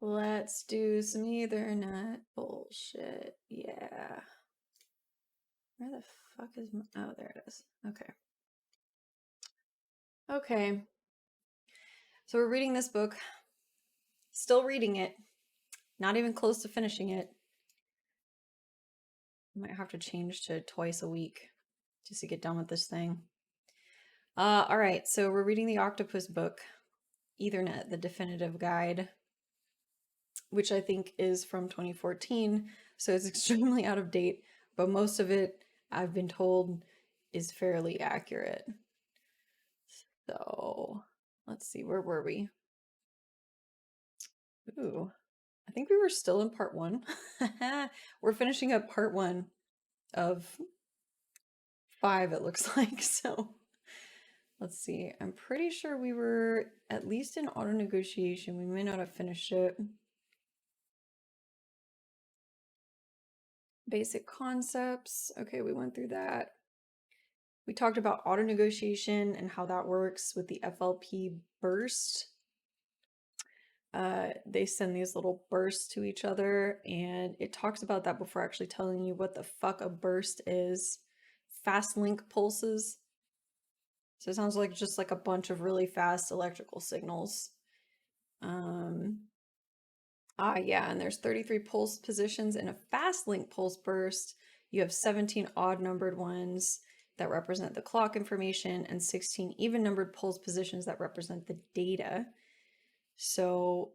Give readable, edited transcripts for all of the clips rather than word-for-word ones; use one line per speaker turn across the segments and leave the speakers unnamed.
Let's do some Ethernet bullshit. Yeah. Where the fuck is my... Oh, there it is. Okay. Okay. So we're reading this book. Still reading it. Not even close to finishing it. Might have to change to twice a week just to get done with this thing. All right. So we're reading the Octopus book, Ethernet, the Definitive Guide, which I think is from 2014. So it's extremely out of date, but most of it, I've been told, is fairly accurate. So let's see, where were we? Ooh, I think we were still in part 1. We're finishing up part 1 of 5, it looks like. So let's see. I'm pretty sure we were at least in auto negotiation. We may not have finished it. Basic concepts. Okay, we went through that. We talked about auto negotiation and how that works with the FLP burst. They send these little bursts to each other, and it talks about that before actually telling you what the fuck a burst is. Fast link pulses. So it sounds like just like a bunch of really fast electrical signals. Yeah, and there's 33 pulse positions in a fast link pulse burst. You have 17 odd numbered ones that represent the clock information and 16 even numbered pulse positions that represent the data. So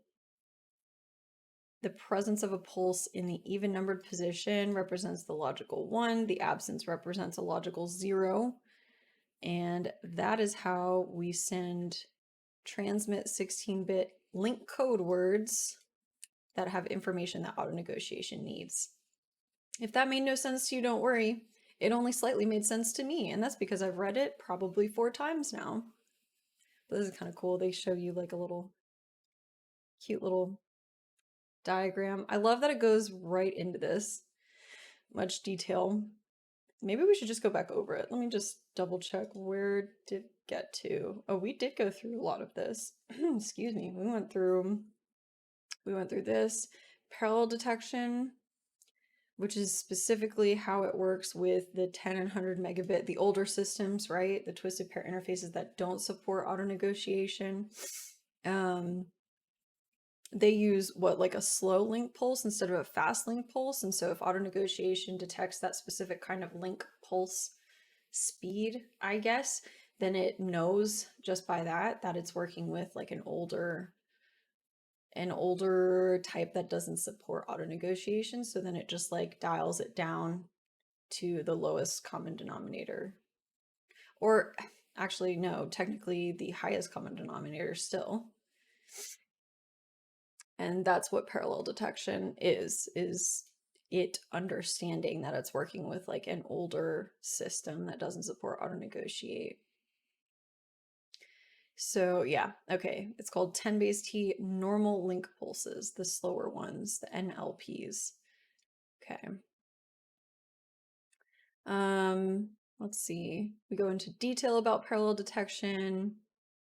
the presence of a pulse in the even numbered position represents the logical 1. The absence represents a logical 0. And that is how we transmit 16-bit link code words that have information that auto negotiation needs. If that made no sense to you, don't worry. It only slightly made sense to me, and that's because I've read it probably 4 times now. But this is kind of cool. They show you like a little cute little diagram. I love that it goes right into this. Much detail. Maybe we should just go back over it. Let me just double check. Where did it get to? Oh, we did go through a lot of this. Excuse me. We went through this. Parallel detection, which is specifically how it works with the 10 and 100 megabit, the older systems, right? The twisted pair interfaces that don't support auto negotiation. They use like a slow link pulse instead of a fast link pulse. And so if auto negotiation detects that specific kind of link pulse speed, I guess, then it knows just by that it's working with like an older type that doesn't support auto negotiation. So then it just like dials it down to the lowest common denominator. Or actually, no, technically the highest common denominator still. And that's what parallel detection is it understanding that it's working with like an older system that doesn't support auto negotiate. So yeah, okay, it's called 10 base T normal link pulses, the slower ones, the NLPs. Okay. Let's see. We go into detail about parallel detection.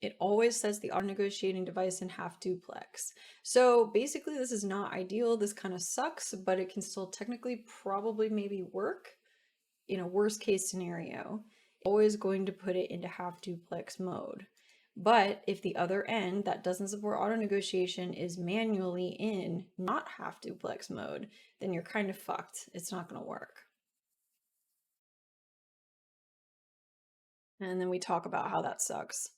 It always says the auto negotiating device in half duplex. So basically this is not ideal. This kind of sucks, but it can still technically probably maybe work in a worst case scenario. Always going to put it into half duplex mode. But if the other end that doesn't support auto negotiation is manually in not half duplex mode, then you're kind of fucked. It's not going to work. And then we talk about how that sucks.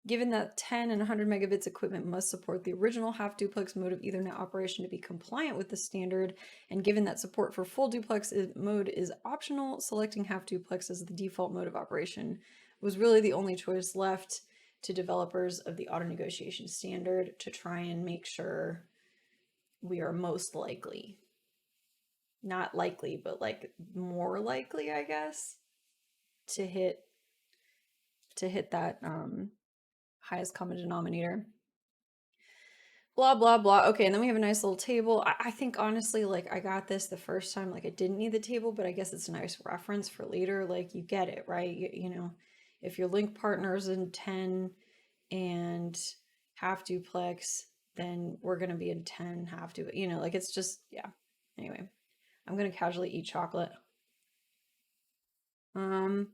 Given that 10 and 100 megabits equipment must support the original half duplex mode of Ethernet operation to be compliant with the standard, and given that support for full duplex mode is optional, selecting half duplex as the default mode of operation was really the only choice left to developers of the auto negotiation standard to try and make sure we are most likely. Not likely, but like more likely, I guess, to hit that highest common denominator. Blah, blah, blah. Okay, and then we have a nice little table. I think honestly, like I got this the first time, like I didn't need the table, but I guess it's a nice reference for later. Like you get it, right? You know, if your link partner's in 10 and half duplex, then we're going to be in 10, have to, you know, like it's just, yeah. Anyway, I'm going to casually eat chocolate. I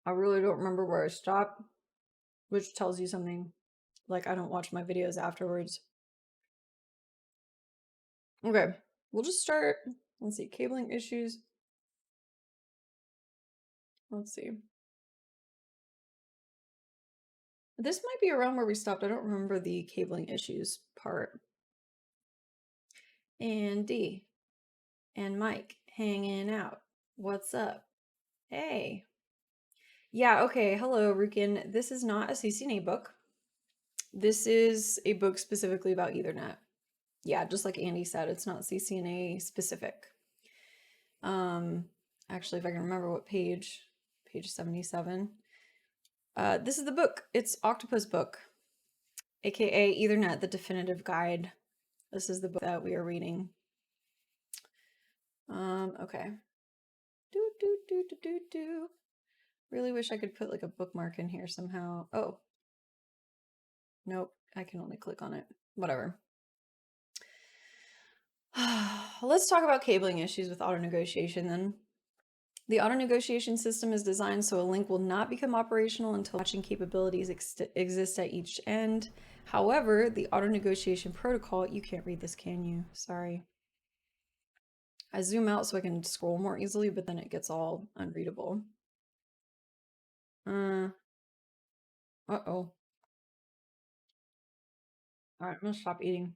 really don't remember where I stopped, which tells you something. Like, I don't watch my videos afterwards. Okay, we'll just start. Let's see, cabling issues. Let's see. This might be around where we stopped. I don't remember the cabling issues part. Andy and Mike hanging out. What's up? Hey. Yeah, okay. Hello, Rukin. This is not a CCNA book. This is a book specifically about Ethernet. Yeah, just like Andy said, it's not CCNA specific. Actually, if I can remember what page 77. This is the book. It's Octopus Book, aka Ethernet, the Definitive Guide. This is the book that we are reading. Okay. Really wish I could put like a bookmark in here somehow. Oh. Nope, I can only click on it. Whatever. Let's talk about cabling issues with auto negotiation then. The auto negotiation system is designed so a link will not become operational until matching capabilities exist at each end. However, the auto negotiation protocol, you can't read this, can you? Sorry. I zoom out so I can scroll more easily, but then it gets all unreadable. Uh-oh. All right, I'm gonna stop eating.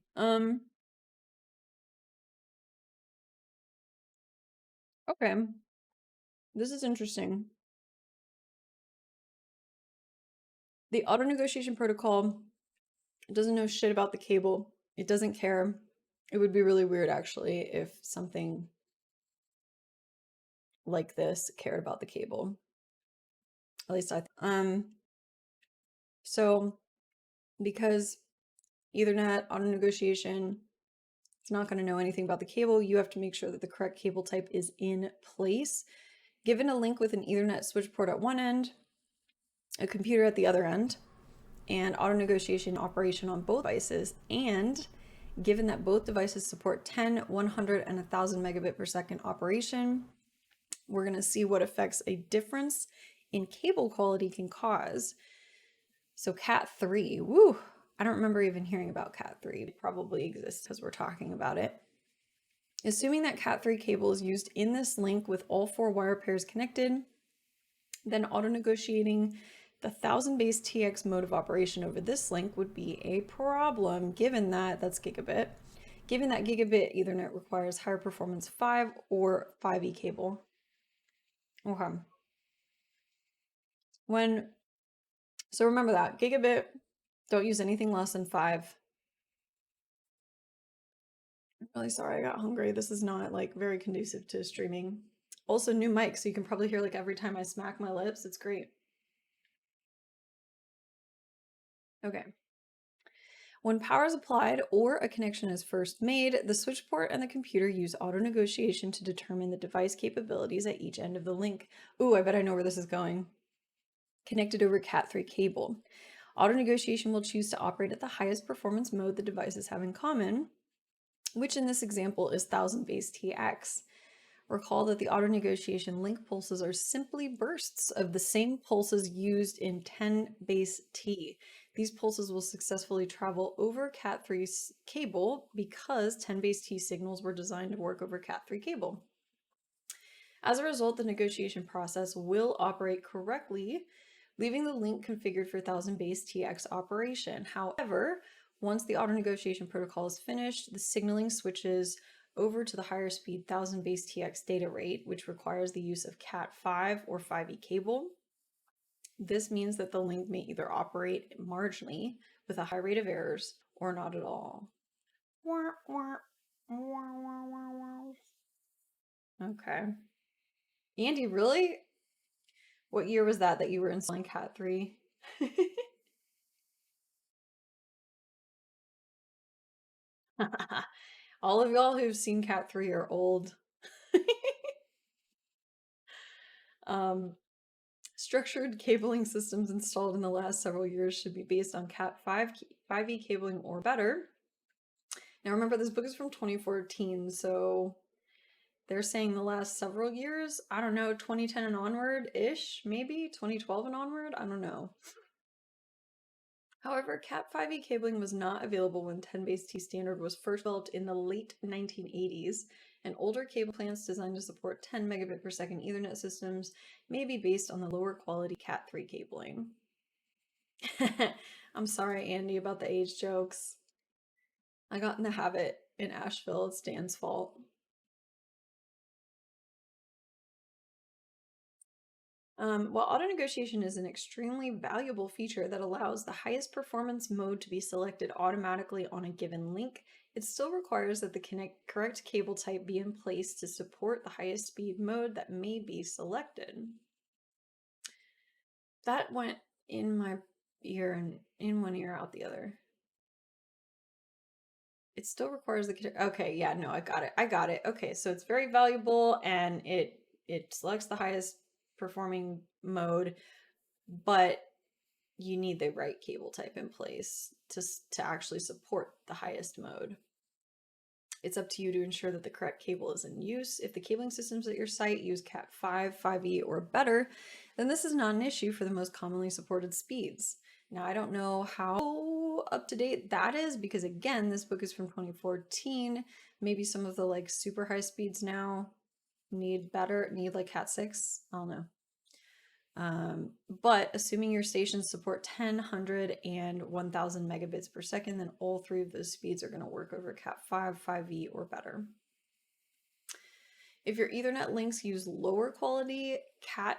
Okay. This is interesting. The auto negotiation protocol doesn't know shit about the cable. It doesn't care. It would be really weird actually if something like this cared about the cable. At least so because Ethernet auto negotiation is not going to know anything about the cable, you have to make sure that the correct cable type is in place. Given a link with an Ethernet switch port at one end, a computer at the other end, and auto negotiation operation on both devices, and given that both devices support 10, 100, and 1000 megabit per second operation, we're going to see what effects a difference in cable quality can cause. So Cat3, woo, I don't remember even hearing about Cat3. It probably exists because we're talking about it. Assuming that Cat3 cable is used in this link with all 4 wire pairs connected, then auto negotiating the 1000 base TX mode of operation over this link would be a problem, given that that's gigabit. Given that gigabit Ethernet requires higher performance 5 or 5E cable. Okay. So remember that, gigabit, don't use anything less than 5. I'm really sorry, I got hungry. This is not like very conducive to streaming. Also new mic, so you can probably hear like every time I smack my lips. It's great. Okay. When power is applied or a connection is first made, the switch port and the computer use auto negotiation to determine the device capabilities at each end of the link. Ooh, I bet I know where this is going. Connected over Cat3 cable. Auto negotiation will choose to operate at the highest performance mode the devices have in common, which in this example is 1000 base TX. Recall that the auto negotiation link pulses are simply bursts of the same pulses used in 10 base T. These pulses will successfully travel over Cat3's cable because 10 base T signals were designed to work over Cat3 cable. As a result, the negotiation process will operate correctly, leaving the link configured for 1000 base TX operation. However, once the auto negotiation protocol is finished, the signaling switches over to the higher speed 1000 base TX data rate, which requires the use of Cat5 or 5E cable. This means that the link may either operate marginally with a high rate of errors or not at all. Okay. Andy, really? What year was that you were installing Cat3? All of y'all who've seen Cat3 are old. Structured cabling systems installed in the last several years should be based on Cat 5e cabling or better. Now remember, this book is from 2014, so they're saying the last several years. I don't know, 2010 and onward-ish, maybe? 2012 and onward? I don't know. However, Cat 5e cabling was not available when 10BASE-T standard was first developed in the late 1980s, and older cable plans designed to support 10 megabit per second Ethernet systems may be based on the lower quality Cat3 cabling. I'm sorry, Andy, about the age jokes. I got in the habit in Asheville. It's Dan's fault. While auto negotiation is an extremely valuable feature that allows the highest performance mode to be selected automatically on a given link, it still requires that the correct cable type be in place to support the highest speed mode that may be selected. That went in my ear and in one ear, out the other. It still requires the... Okay, yeah, no, I got it. Okay, so it's very valuable and it selects the highest performing mode, but you need the right cable type in place to actually support the highest mode. It's up to you to ensure that the correct cable is in use. If the cabling systems at your site use Cat 5, 5e, or better, then this is not an issue for the most commonly supported speeds. Now, I don't know how up to date that is because, again, this book is from 2014. Maybe some of the like super high speeds now need like Cat 6. I don't know. But assuming your stations support 10, 100, and 1000 megabits per second, then all three of those speeds are going to work over Cat 5, 5e, or better. If your Ethernet links use lower quality Cat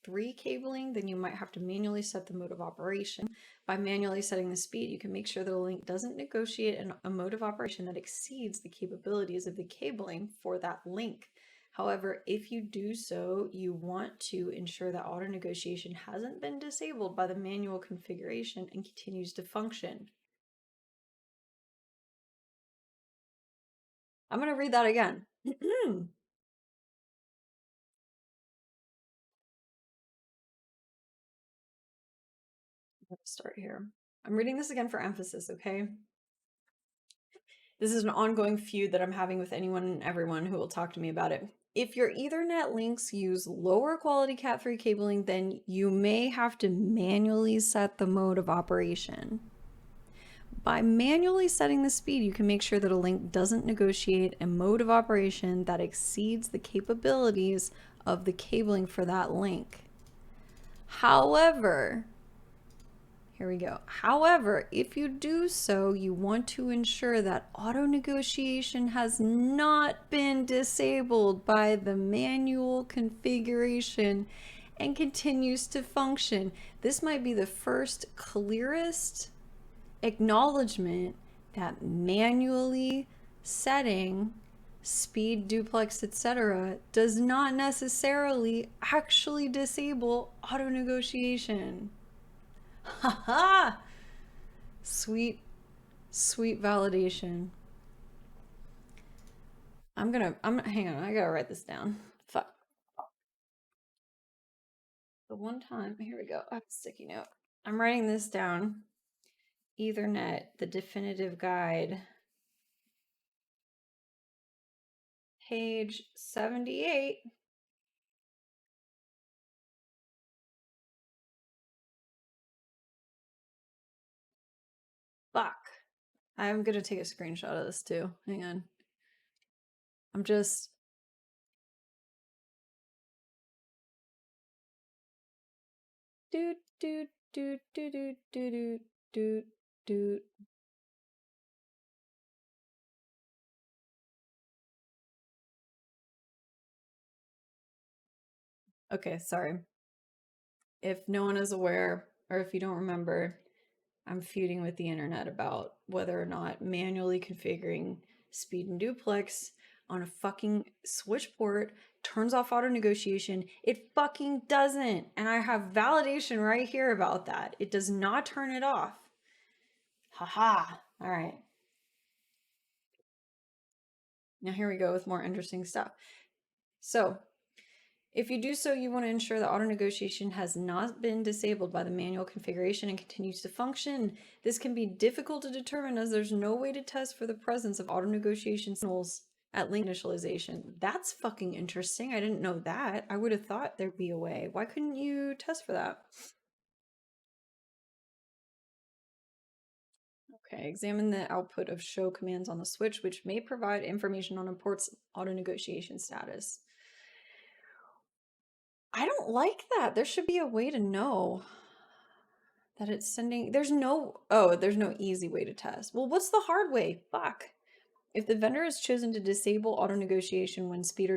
3 cabling, then you might have to manually set the mode of operation. By manually setting the speed, you can make sure that a link doesn't negotiate a mode of operation that exceeds the capabilities of the cabling for that link. However, if you do so, you want to ensure that auto negotiation hasn't been disabled by the manual configuration and continues to function. I'm going to read that again. Let's start here. I'm reading this again for emphasis, okay? This is an ongoing feud that I'm having with anyone and everyone who will talk to me about it. If your Ethernet links use lower quality Cat3 cabling, then you may have to manually set the mode of operation. By manually setting the speed, you can make sure that a link doesn't negotiate a mode of operation that exceeds the capabilities of the cabling for that link. However, here we go. However, if you do so, you want to ensure that auto negotiation has not been disabled by the manual configuration and continues to function. This might be the first clearest acknowledgement that manually setting speed, duplex, etc. does not necessarily actually disable auto negotiation. Haha! Sweet, sweet validation. Hang on, I gotta write this down. Fuck. The one time, here we go. I have a sticky note. I'm writing this down. Ethernet, the definitive guide. Page 78. Fuck. I'm gonna take a screenshot of this too. Hang on. I'm just... Doot, doot, doot, doot, doot, doot, doot, doot. Okay, sorry. If no one is aware, or if you don't remember, I'm feuding with the internet about whether or not manually configuring speed and duplex on a fucking switch port turns off auto negotiation. It fucking doesn't. And I have validation right here about that. It does not turn it off. Haha. All right. Now here we go with more interesting stuff. So If you do so, you want to ensure that auto negotiation has not been disabled by the manual configuration and continues to function. This can be difficult to determine as there's no way to test for the presence of auto negotiation signals at link initialization. That's fucking interesting. I didn't know that. I would have thought there'd be a way. Why couldn't you test for that? Okay, examine the output of show commands on the switch, which may provide information on a port's auto negotiation status. I don't like that. There should be a way to know that it's sending. There's no easy way to test. Well, what's the hard way? Fuck. If the vendor has chosen to disable auto negotiation when speed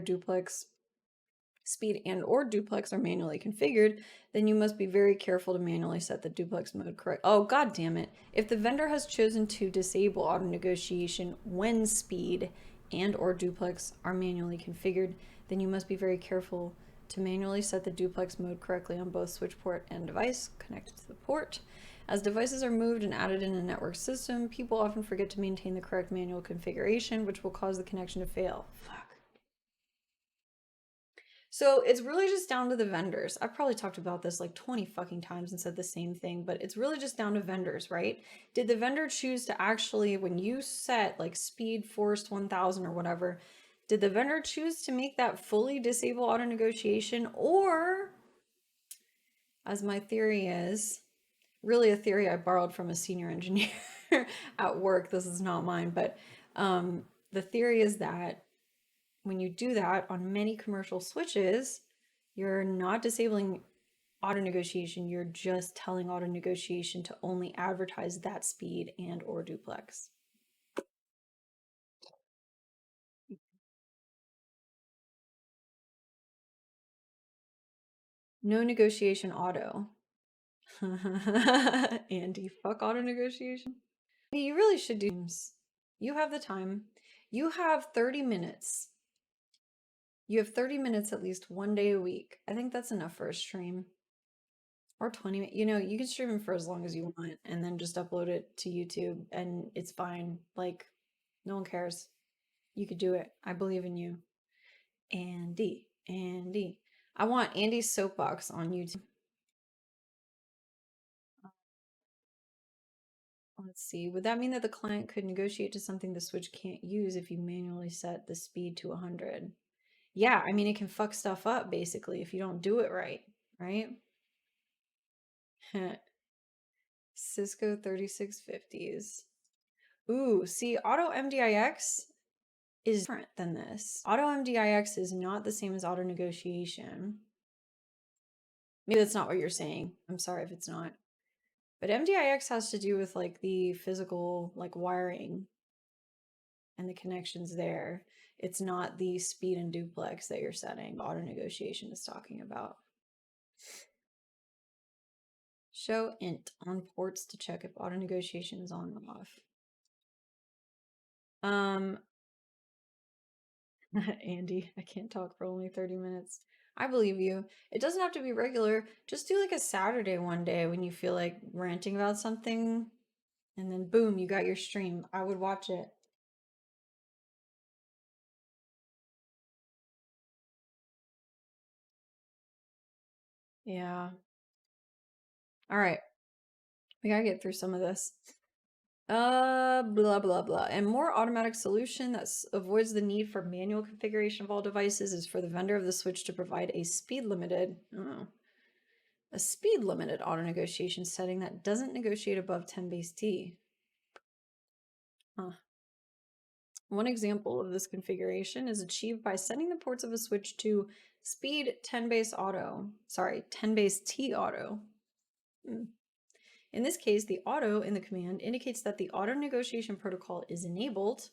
and or duplex are manually configured, then you must be very careful to manually set the duplex mode correct. Oh, god damn it. If the vendor has chosen to disable auto negotiation when speed and or duplex are manually configured, then you must be very careful to manually set the duplex mode correctly on both switch port and device connected to the port. As devices are moved and added in a network system, people often forget to maintain the correct manual configuration, which will cause the connection to fail. Fuck. So it's really just down to the vendors. I've probably talked about this like 20 fucking times and said the same thing, but it's really just down to vendors, right? Did the vendor choose to actually, when you set like speed forced 1000 or whatever, did the vendor choose to make that fully disable auto negotiation? Or, as my theory is, really a theory I borrowed from a senior engineer at work, this is not mine, but the theory is that when you do that on many commercial switches, you're not disabling auto negotiation, you're just telling auto negotiation to only advertise that speed and or duplex. No negotiation auto. Andy, fuck auto negotiation. You really should do. You have the time. You have 30 minutes. You have 30 minutes at least one day a week. I think that's enough for a stream. Or 20 minutes. You know, you can stream them for as long as you want and then just upload it to YouTube and it's fine. Like, no one cares. You could do it. I believe in you. Andy. I want Andy's soapbox on YouTube. Let's see. Would that mean that the client could negotiate to something the switch can't use if you manually set the speed to 100? Yeah, I mean, it can fuck stuff up basically if you don't do it right, right? Cisco 3650s. Ooh, see, Auto MDIX is different than this. Auto MDIX is not the same as auto negotiation. Maybe that's not what you're saying. I'm sorry if it's not. But MDIX has to do with like the physical like wiring and the connections there. It's not the speed and duplex that you're setting. Auto negotiation is talking about. Show int on ports to check if auto negotiation is on or off. Andy, I can't talk for only 30 minutes. I believe you. It doesn't have to be regular. Just do like a Saturday one day when you feel like ranting about something and then boom, you got your stream. I would watch it. Yeah. All right. We gotta get through some of this. Blah, blah, blah. And more automatic solution that avoids the need for manual configuration of all devices is for the vendor of the switch to provide a speed limited auto negotiation setting that doesn't negotiate above 10 base T. Huh. One example of this configuration is achieved by setting the ports of a switch to speed 10 base T auto. In this case, the auto in the command indicates that the auto negotiation protocol is enabled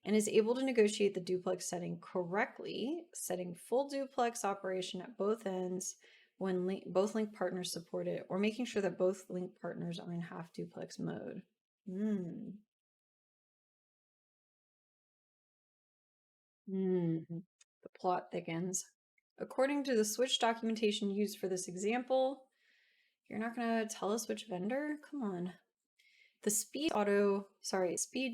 and is able to negotiate the duplex setting correctly, setting full duplex operation at both ends when both link partners support it, or making sure that both link partners are in half duplex mode. The plot thickens. According to the switch documentation used for this example, you're not going to tell us which vendor? Come on. The speed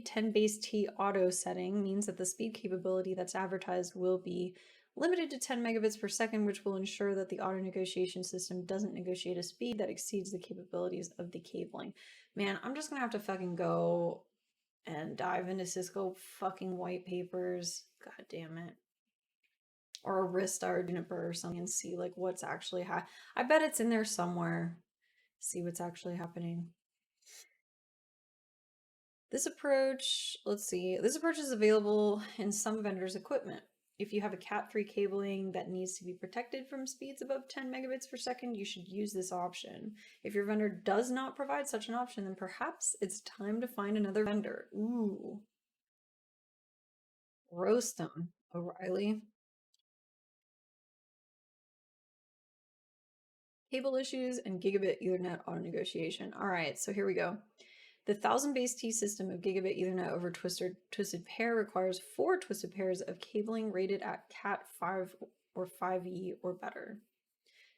10 base T auto setting means that the speed capability that's advertised will be limited to 10 megabits per second, which will ensure that the auto negotiation system doesn't negotiate a speed that exceeds the capabilities of the cabling. Man, I'm just gonna have to fucking go and dive into Cisco fucking white papers. God damn it. Or Arista or Juniper or something and see like what's actually I bet it's in there somewhere. See what's actually happening. This approach, let's see, this approach is available in some vendors' equipment. If you have a Cat3 cabling that needs to be protected from speeds above 10 megabits per second, you should use this option. If your vendor does not provide such an option, then perhaps it's time to find another vendor. Ooh. Roast them, O'Reilly. Cable issues and gigabit Ethernet auto negotiation. All right, so here we go. The 1000 base T system of gigabit Ethernet over twisted pair requires 4 twisted pairs of cabling rated at Cat 5 or 5e or better.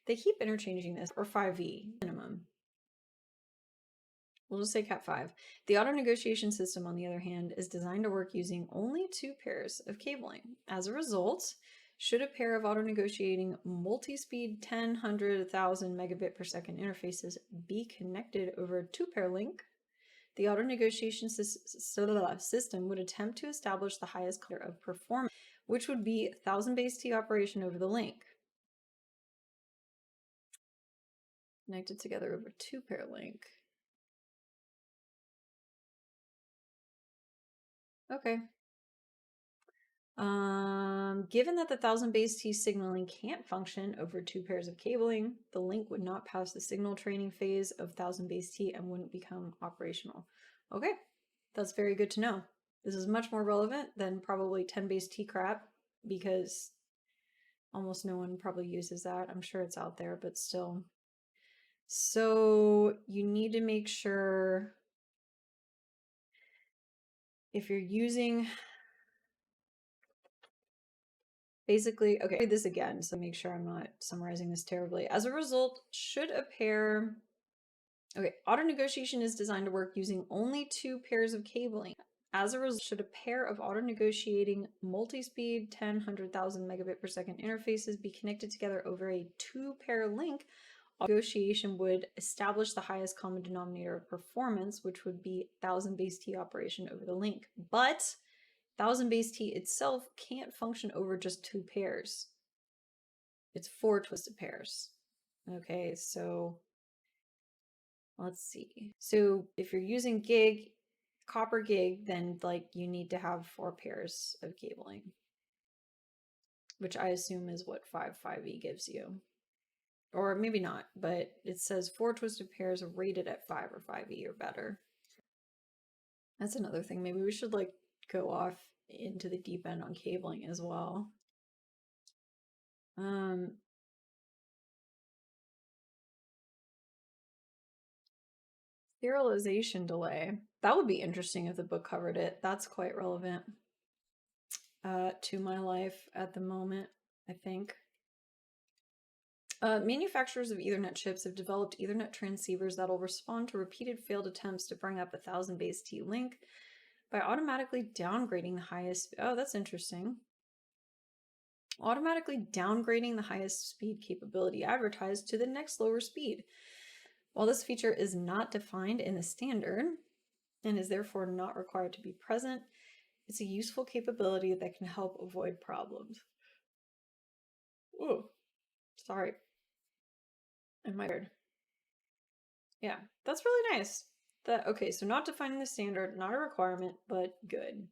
They keep interchanging this, or 5e minimum. We'll just say Cat 5. The auto negotiation system, on the other hand, is designed to work using only 2 pairs of cabling. As a result, should a pair of auto negotiating multi-speed 10, 100, 1000 megabit per second interfaces be connected over a 2-pair link, the auto negotiation system would attempt to establish the highest order of performance, which would be 1000 base T operation over the link. Connected together over a 2-pair link. Okay. Given that the 1000 base T signaling can't function over 2 pairs of cabling, the link would not pass the signal training phase of 1000 base T and wouldn't become operational. Okay, that's very good to know. This is much more relevant than probably 10 base T crap because almost no one probably uses that. I'm sure it's out there, but still. So you need to make sure if you're using basically, okay, I'll read this again, so make sure I'm not summarizing this terribly. As a result, should a pair, okay, auto negotiation is designed to work using only 2 pairs of cabling. As a result, should a pair of auto negotiating multi-speed 10, 100,000 megabit per second interfaces be connected together over a 2-pair link, negotiation would establish the highest common denominator of performance, which would be 1000 base T operation over the link. But 1000 base T itself can't function over just 2 pairs. It's 4 twisted pairs. Okay, so let's see. So if you're using gig, copper gig, then like you need to have 4 pairs of cabling, which I assume is what 5e gives you. Or maybe not, but it says 4 twisted pairs rated at 5 or 5e or better. That's another thing. Maybe we should like go off into the deep end on cabling as well. Serialization delay. That would be interesting if the book covered it. That's quite relevant to my life at the moment, I think. Manufacturers of Ethernet chips have developed Ethernet transceivers that'll respond to repeated failed attempts to bring up a 1000 base T link by automatically downgrading the highest. Oh, that's interesting. Automatically downgrading the highest speed capability advertised to the next lower speed. While this feature is not defined in the standard and is therefore not required to be present, it's a useful capability that can help avoid problems. Ooh, sorry. Am I weird? Yeah, that's really nice. Okay, so not defining the standard, not a requirement, but good.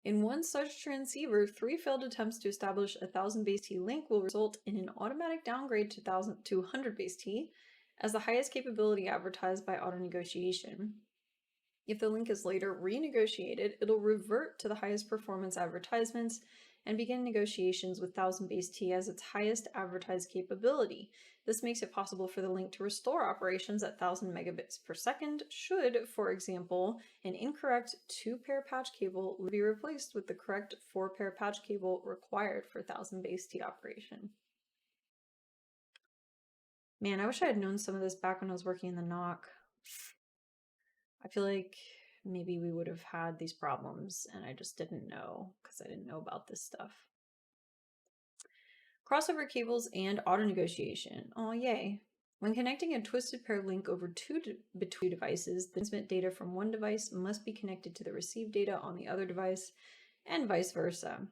In one such transceiver, 3 failed attempts to establish a 1000 base T link will result in an automatic downgrade to 100 base T as the highest capability advertised by auto negotiation. If the link is later renegotiated, it'll revert to the highest performance advertisements and begin negotiations with 1000 base T as its highest advertised capability. This makes it possible for the link to restore operations at 1000 megabits per second should, for example, an incorrect 2-pair patch cable be replaced with the correct 4-pair patch cable required for 1000 base T operation. Man, I wish I had known some of this back when I was working in the NOC. I feel like maybe we would have had these problems and I just didn't know because I didn't know about this stuff. Crossover cables and auto negotiation. Oh, yay. When connecting a twisted pair link over between devices, the transmit data from one device must be connected to the receive data on the other device, and vice versa.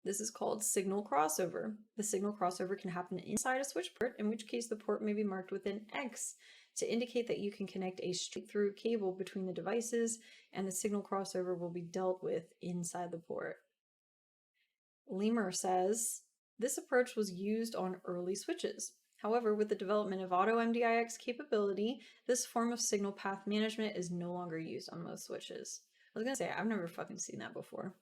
This is called signal crossover. The signal crossover can happen inside a switch port, in which case the port may be marked with an X to indicate that you can connect a straight-through cable between the devices, and the signal crossover will be dealt with inside the port. Lemur says, this approach was used on early switches. However, with the development of auto MDIX capability, this form of signal path management is no longer used on most switches. I was gonna say, I've never fucking seen that before.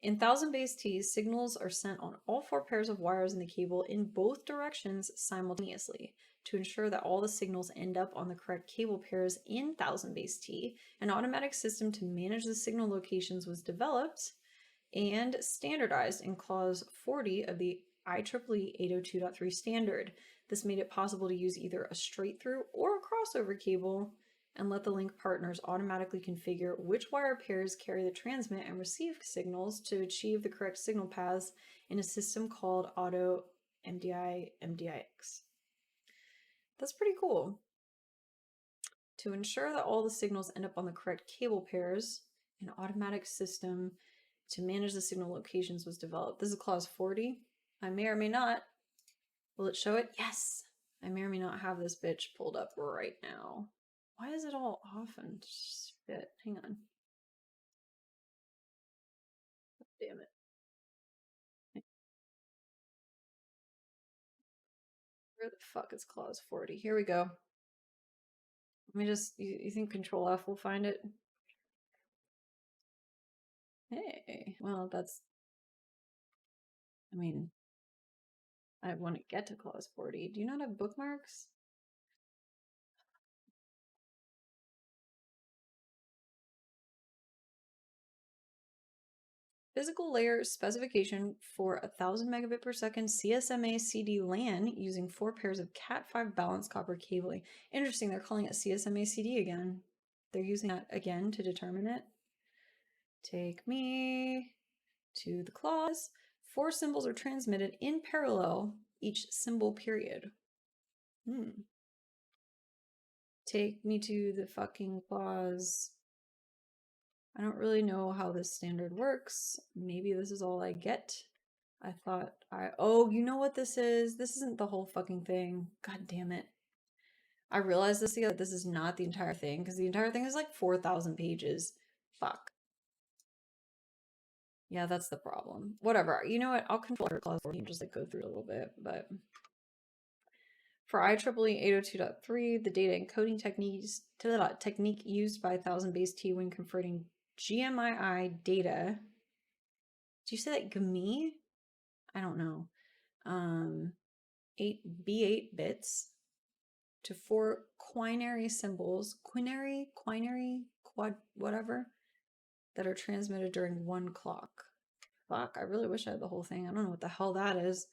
In 1000 base T, signals are sent on all 4 pairs of wires in the cable in both directions simultaneously. To ensure that all the signals end up on the correct cable pairs in 1000 base T, an automatic system to manage the signal locations was developed and standardized in Clause 40 of the IEEE 802.3 standard. This made it possible to use either a straight-through or a crossover cable and let the link partners automatically configure which wire pairs carry the transmit and receive signals to achieve the correct signal paths in a system called Auto MDIX. That's pretty cool. To ensure that all the signals end up on the correct cable pairs, an automatic system to manage the signal locations was developed. This is clause 40. I may or may not. Will it show it? Yes. I may or may not have this bitch pulled up right now. Why is it all off and shit? Hang on. Damn it. Where the fuck is clause 40? Here we go. Let me just, you think Control F will find it? Hey, well, that's, I mean, I want to get to clause 40. Do you not have bookmarks? Physical layer specification for 1000 megabit per second CSMA CD LAN using 4 pairs of Cat5 balanced copper cabling. Interesting, they're calling it CSMA CD again. They're using that again to determine it. Take me to the clause. 4 symbols are transmitted in parallel each symbol period. Take me to the fucking clause. I don't really know how this standard works. Maybe this is all I get. I thought oh, you know what this is? This isn't the whole fucking thing. God damn it. I realized this together. This is not the entire thing because the entire thing is like 4,000 pages. Fuck. Yeah, that's the problem. Whatever. You know what? I'll control clause 40 and just like go through it a little bit. But for IEEE 802.3, the data encoding technique used by 1000 base T when converting GMII data. Did you say that GMI? I don't know. 8 bits to 4 quinary symbols, quinary, quad, whatever, that are transmitted during 1 clock. Fuck, I really wish I had the whole thing. I don't know what the hell that is.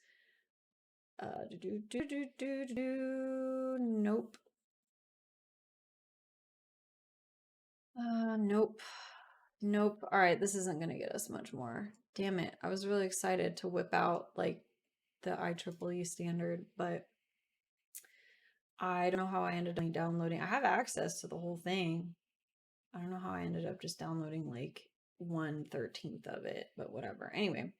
Nope. Nope. Nope. All right, this isn't gonna get us much more. Damn it. I was really excited to whip out like the IEEE standard, but I don't know how I ended up downloading. I have access to the whole thing. I don't know how I ended up just downloading like 1/13 of it, but whatever. Anyway.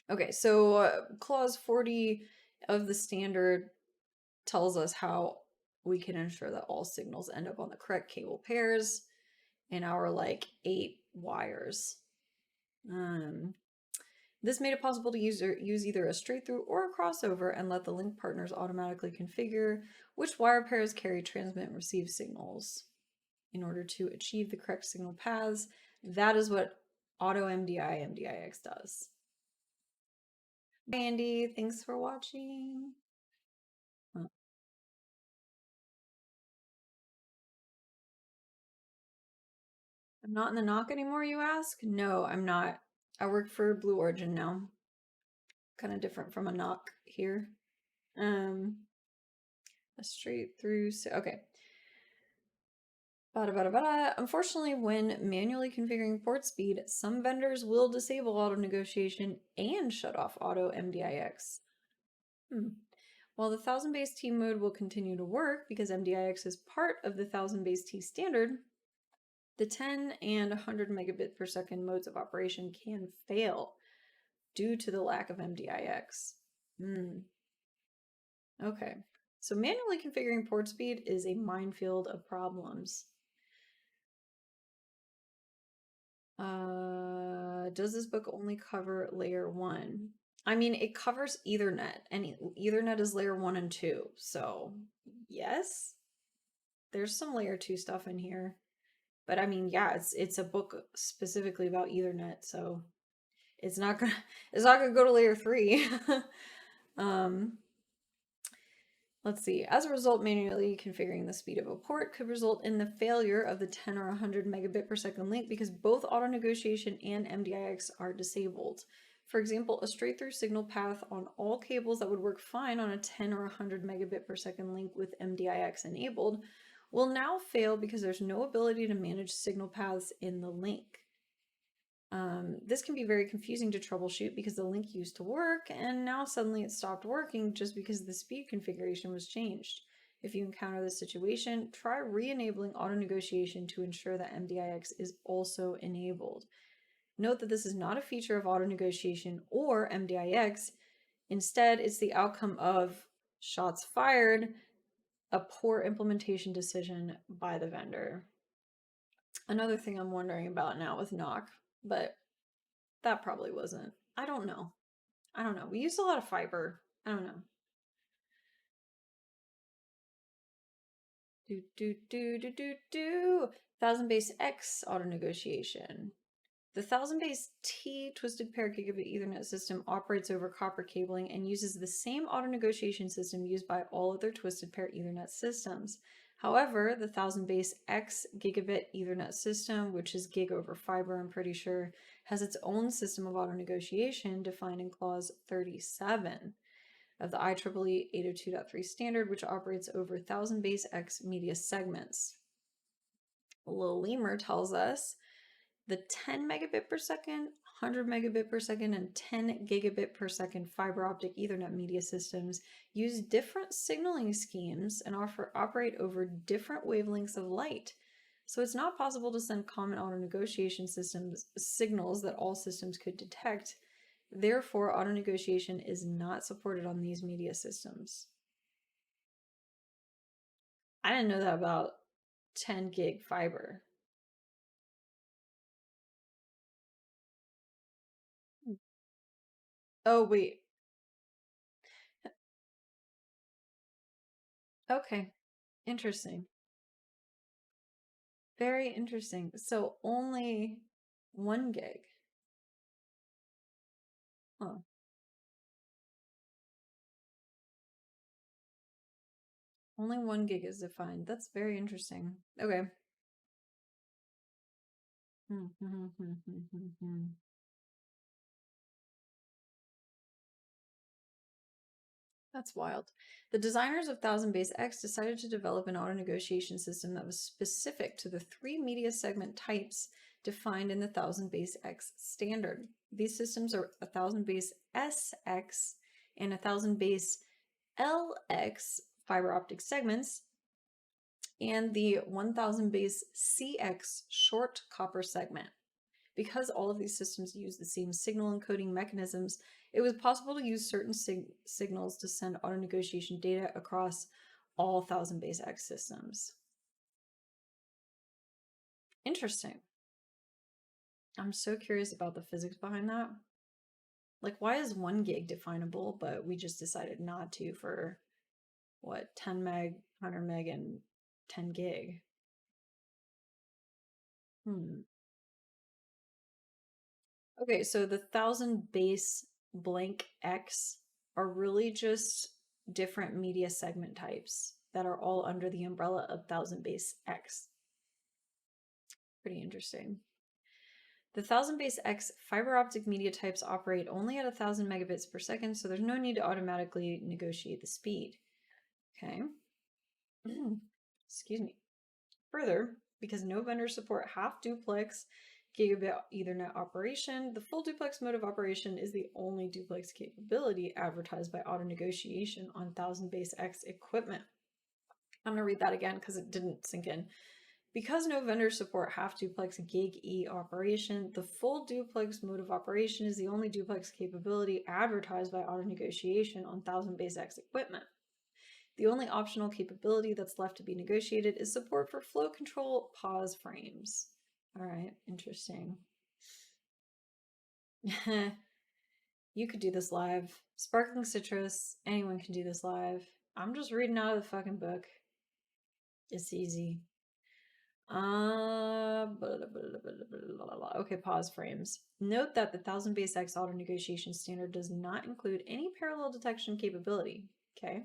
Okay, so clause 40 of the standard tells us how we can ensure that all signals end up on the correct cable pairs in our like 8 wires. This made it possible to use either a straight through or a crossover and let the link partners automatically configure which wire pairs carry transmit and receive signals in order to achieve the correct signal paths. That is what Auto MDIX does. Bye, Andy. Thanks for watching. I'm not in the knock anymore, you ask? No, I'm not. I work for Blue Origin now. Kind of different from a knock here. A straight through. Okay. Unfortunately, when manually configuring port speed, some vendors will disable auto negotiation and shut off auto MDIX. While the 1000 base T mode will continue to work because MDIX is part of the 1000 base T standard, the 10 and 100 megabit per second modes of operation can fail due to the lack of MDIX. Okay, so manually configuring port speed is a minefield of problems. Does this book only cover layer 1? I mean, it covers Ethernet, and Ethernet is layer 1 and 2, so yes. There's some layer 2 stuff in here. But I mean, yeah, it's a book specifically about Ethernet, so it's not gonna go to layer 3. Let's see. As a result, manually configuring the speed of a port could result in the failure of the 10 or 100 megabit per second link because both auto negotiation and MDIX are disabled. For example, a straight through signal path on all cables that would work fine on a 10 or 100 megabit per second link with MDIX enabled will now fail because there's no ability to manage signal paths in the link. This can be very confusing to troubleshoot because the link used to work and now suddenly it stopped working just because the speed configuration was changed. If you encounter this situation, try re-enabling auto negotiation to ensure that MDIX is also enabled. Note that this is not a feature of auto negotiation or MDIX. Instead, it's the outcome of shots fired, a poor implementation decision by the vendor. Another thing I'm wondering about now with knock, but that probably wasn't. I don't know. We used a lot of fiber. I don't know. 1000 base X auto negotiation. The 1000 base T twisted pair gigabit Ethernet system operates over copper cabling and uses the same auto negotiation system used by all other twisted pair Ethernet systems. However, the 1000 base X gigabit Ethernet system, which is gig over fiber, I'm pretty sure, has its own system of auto negotiation defined in clause 37 of the IEEE 802.3 standard, which operates over 1000 base X media segments. Lil Lemur tells us the 10 megabit per second, 100 megabit per second, and 10 gigabit per second fiber optic Ethernet media systems use different signaling schemes and operate over different wavelengths of light. So it's not possible to send common auto negotiation systems signals that all systems could detect. Therefore, auto negotiation is not supported on these media systems. I didn't know that about 10 gig fiber. Oh, wait. Okay. Interesting. Very interesting. So only 1 gig. Huh. Only 1 gig is defined. That's very interesting. Okay. That's wild. The designers of 1000 base X decided to develop an auto negotiation system that was specific to the 3 media segment types defined in the 1000 base X standard. These systems are 1000 base SX and 1000 base LX fiber optic segments and the 1000 base CX short copper segment. Because all of these systems use the same signal encoding mechanisms, it was possible to use certain signals to send auto negotiation data across all 1000 base X systems. Interesting. I'm so curious about the physics behind that. Like, why is 1 gig definable, but we just decided not to for what, 10 meg, 100 meg, and 10 gig? Okay, so the 1000 base blank X are really just different media segment types that are all under the umbrella of 1000 base X. Pretty interesting. The 1000 base X fiber optic media types operate only at 1000 megabits per second, so there's no need to automatically negotiate the speed. Okay. Excuse me. Further, Because no vendors support half duplex gigabit Ethernet operation, the full duplex mode of operation is the only duplex capability advertised by auto negotiation on 1000 base X equipment. I'm going to read that again because it didn't sink in. Because no vendors support half duplex gig E operation, the full duplex mode of operation is the only duplex capability advertised by auto negotiation on 1000 base X equipment. The only optional capability that's left to be negotiated is support for flow control pause frames. All right, interesting. You could do this live. Sparkling Citrus, anyone can do this live. I'm just reading out of the fucking book. It's easy. Okay, pause frames. Note that the 1000 base X auto negotiation standard does not include any parallel detection capability. Okay.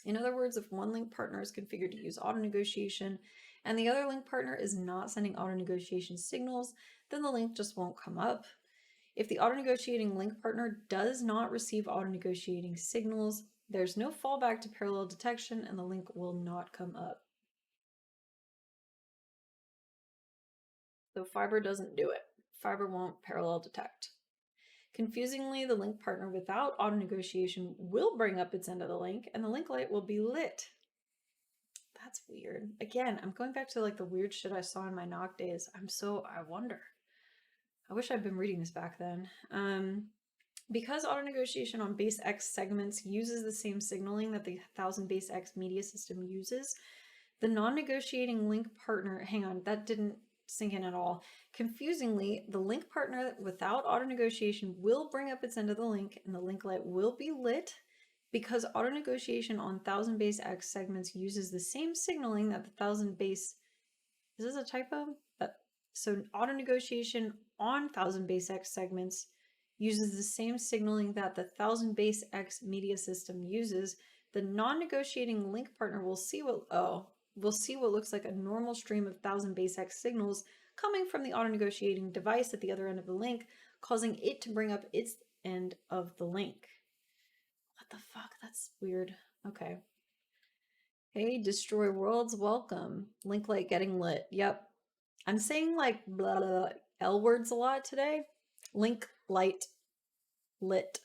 In other words, if one link partner is configured to use auto negotiation and the other link partner is not sending auto negotiation signals, then the link just won't come up. If the auto negotiating link partner does not receive auto negotiating signals, there's no fallback to parallel detection and the link will not come up. So fiber doesn't do it. Fiber won't parallel detect. Confusingly, the link partner without auto negotiation will bring up its end of the link and the link light will be lit. That's weird. Again, I'm going back to like the weird shit I saw in my knock days. I wonder. I wish I'd been reading this back then. Because auto negotiation on base X segments uses the same signaling that the 1000 base X media system uses, the non-negotiating link partner, hang on, that didn't sink in at all. Confusingly, the link partner without auto negotiation will bring up its end of the link and the link light will be lit because auto negotiation on 1000 base X segments uses the same signaling that the 1000 base, is this a typo? So auto negotiation on 1000 base X segments uses the same signaling that the 1000 base X media system uses. The non-negotiating link partner will see what looks like a normal stream of 1000 base X signals coming from the auto negotiating device at the other end of the link, causing it to bring up its end of the link. What the fuck? That's weird. Okay. Hey, Destroy Worlds, welcome. Link light getting lit. Yep. I'm saying like blah, blah, blah, L words a lot today. Link light lit.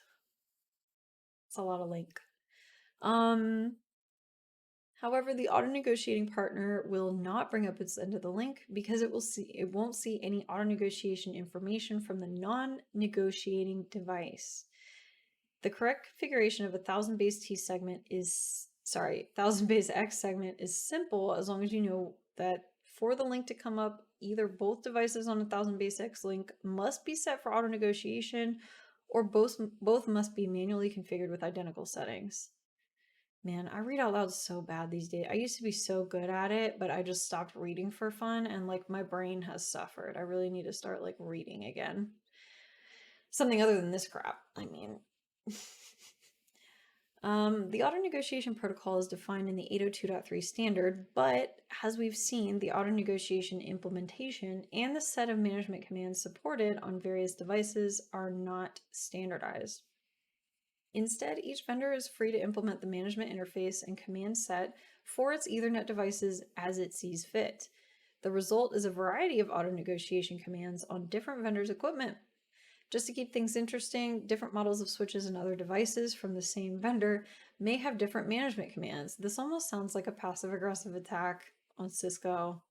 It's a lot of link. However, the auto negotiating partner will not bring up its end of the link because it won't see any auto negotiation information from the non-negotiating device. The correct configuration of a 1000 base T segment is 1000 base X segment is simple as long as you know that for the link to come up, either both devices on a 1000 base X link must be set for auto negotiation or both must be manually configured with identical settings. Man, I read out loud so bad these days. I used to be so good at it, but I just stopped reading for fun and like my brain has suffered. I really need to start like reading again. Something other than this crap. I mean, the auto negotiation protocol is defined in the 802.3 standard, but as we've seen, the auto negotiation implementation and the set of management commands supported on various devices are not standardized. Instead, each vendor is free to implement the management interface and command set for its Ethernet devices as it sees fit. The result is a variety of auto negotiation commands on different vendors' equipment. Just to keep things interesting, different models of switches and other devices from the same vendor may have different management commands. This almost sounds like a passive-aggressive attack on Cisco.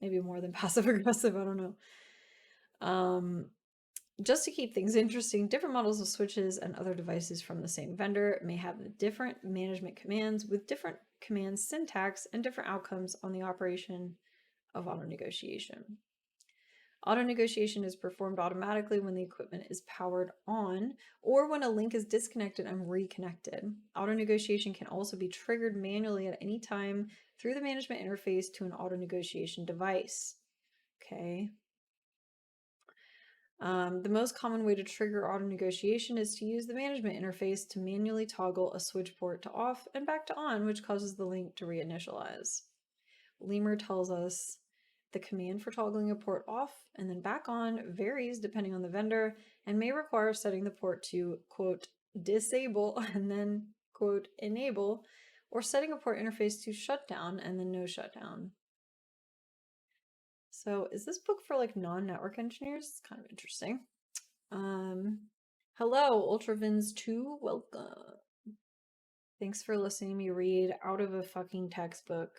Maybe more than passive-aggressive, I don't know. Just to keep things interesting, different models of switches and other devices from the same vendor may have different management commands with different command syntax and different outcomes on the operation of auto negotiation. Auto negotiation is performed automatically when the equipment is powered on or when a link is disconnected and reconnected. Auto negotiation can also be triggered manually at any time through the management interface to an auto negotiation device. Okay. The most common way to trigger auto negotiation is to use the management interface to manually toggle a switch port to off and back to on, which causes the link to reinitialize. Lemur tells us the command for toggling a port off and then back on varies depending on the vendor and may require setting the port to, quote, disable and then, quote, enable, or setting a port interface to shutdown and then no shutdown. So is this book for like non-network engineers? It's kind of interesting. Hello, Ultravins 2, welcome. Thanks for listening to me read out of a fucking textbook.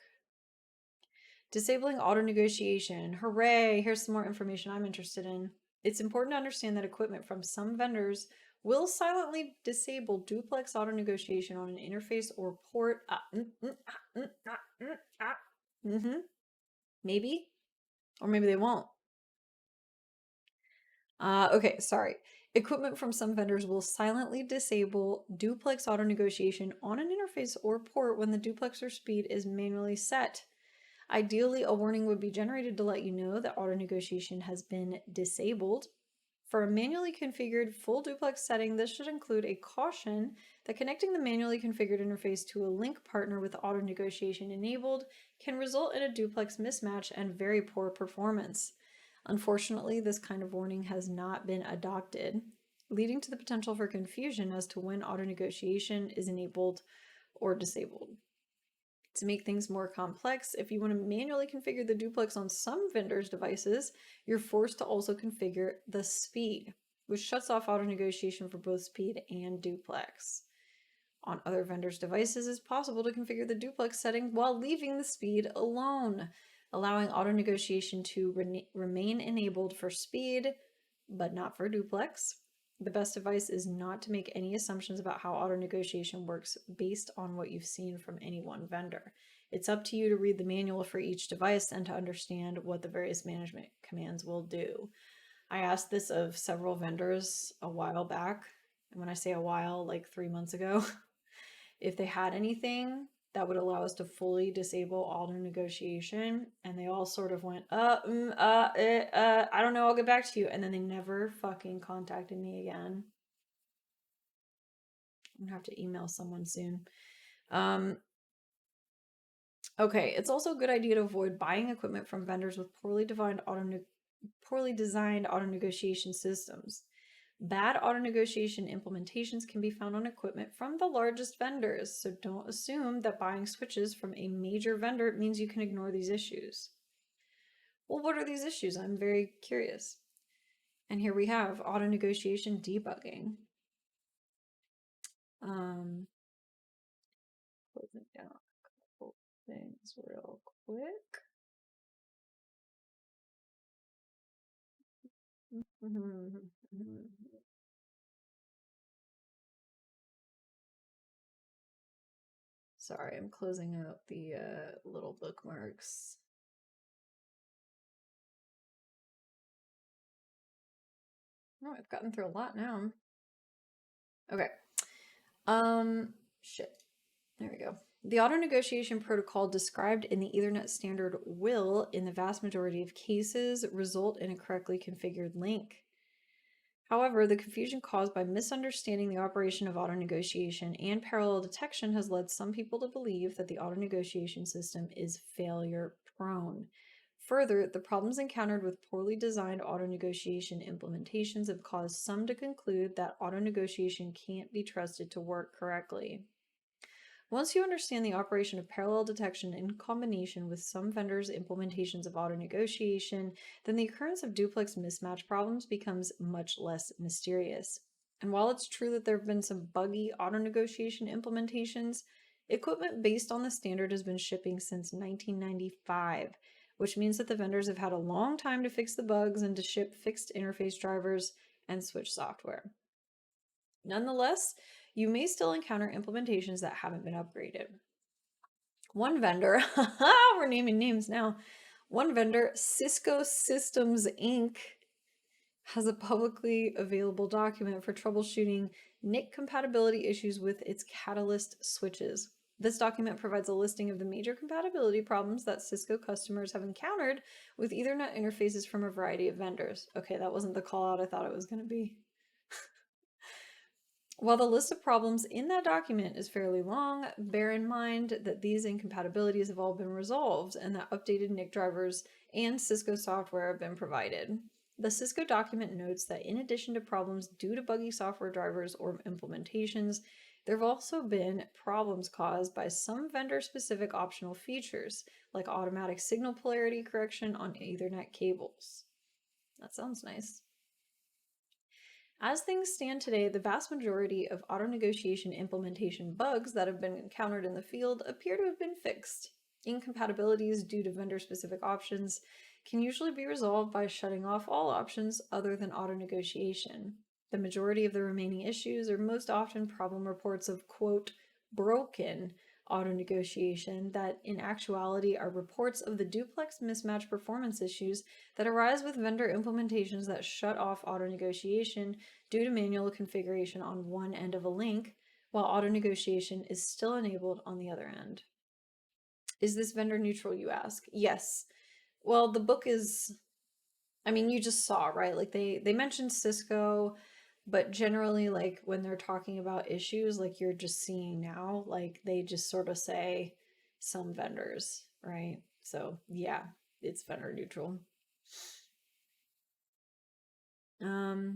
Disabling auto negotiation. Hooray! Here's some more information I'm interested in. It's important to understand that equipment from some vendors will silently disable duplex auto negotiation on an interface or port. Maybe, or maybe they won't. Okay, sorry. Equipment from some vendors will silently disable duplex auto negotiation on an interface or port when the duplexer speed is manually set. Ideally, a warning would be generated to let you know that auto negotiation has been disabled. For a manually configured full duplex setting, this should include a caution that connecting the manually configured interface to a link partner with auto negotiation enabled can result in a duplex mismatch and very poor performance. Unfortunately, this kind of warning has not been adopted, leading to the potential for confusion as to when auto negotiation is enabled or disabled. To make things more complex, if you want to manually configure the duplex on some vendors' devices, you're forced to also configure the speed, which shuts off auto negotiation for both speed and duplex. On other vendors' devices, it's possible to configure the duplex setting while leaving the speed alone, allowing auto negotiation to remain enabled for speed, but not for duplex. The best advice is not to make any assumptions about how auto negotiation works based on what you've seen from any one vendor. It's up to you to read the manual for each device and to understand what the various management commands will do. I asked this of several vendors a while back, and when I say a while, like 3 months ago, if they had anything that would allow us to fully disable auto negotiation, and they all sort of went, I don't know, I'll get back to you, and then they never fucking contacted me again. I'm gonna have to email someone soon. Okay, it's also a good idea to avoid buying equipment from vendors with poorly designed auto negotiation systems. Bad auto negotiation implementations can be found on equipment from the largest vendors, so don't assume that buying switches from a major vendor means you can ignore these issues. Well, what are these issues? I'm very curious. And here we have auto negotiation debugging. Closing down a couple things real quick. Sorry, I'm closing out the little bookmarks. Oh, I've gotten through a lot now. Okay. Shit. There we go. The auto negotiation protocol described in the Ethernet standard will, in the vast majority of cases, result in a correctly configured link. However, the confusion caused by misunderstanding the operation of auto negotiation and parallel detection has led some people to believe that the auto negotiation system is failure prone. Further, the problems encountered with poorly designed auto negotiation implementations have caused some to conclude that auto negotiation can't be trusted to work correctly. Once you understand the operation of parallel detection in combination with some vendors' implementations of auto negotiation, then the occurrence of duplex mismatch problems becomes much less mysterious. And while it's true that there have been some buggy auto negotiation implementations, equipment based on the standard has been shipping since 1995, which means that the vendors have had a long time to fix the bugs and to ship fixed interface drivers and switch software. Nonetheless, you may still encounter implementations that haven't been upgraded. One vendor, we're naming names now. One vendor, Cisco Systems Inc., has a publicly available document for troubleshooting NIC compatibility issues with its Catalyst switches. This document provides a listing of the major compatibility problems that Cisco customers have encountered with Ethernet interfaces from a variety of vendors. Okay, that wasn't the call out I thought it was going to be. While the list of problems in that document is fairly long, bear in mind that these incompatibilities have all been resolved and that updated NIC drivers and Cisco software have been provided. The Cisco document notes that in addition to problems due to buggy software drivers or implementations, there have also been problems caused by some vendor-specific optional features, like automatic signal polarity correction on Ethernet cables. That sounds nice. As things stand today, the vast majority of auto negotiation implementation bugs that have been encountered in the field appear to have been fixed. Incompatibilities due to vendor-specific options can usually be resolved by shutting off all options other than auto negotiation. The majority of the remaining issues are most often problem reports of, quote, broken auto negotiation that in actuality are reports of the duplex mismatch performance issues that arise with vendor implementations that shut off auto negotiation due to manual configuration on one end of a link, while auto negotiation is still enabled on the other end. Is this vendor neutral, you ask? Yes. Well, the book is, I mean, you just saw, right? Like they mentioned Cisco, but generally, like when they're talking about issues like you're just seeing now, like they just sort of say some vendors, right? So yeah, it's vendor neutral. All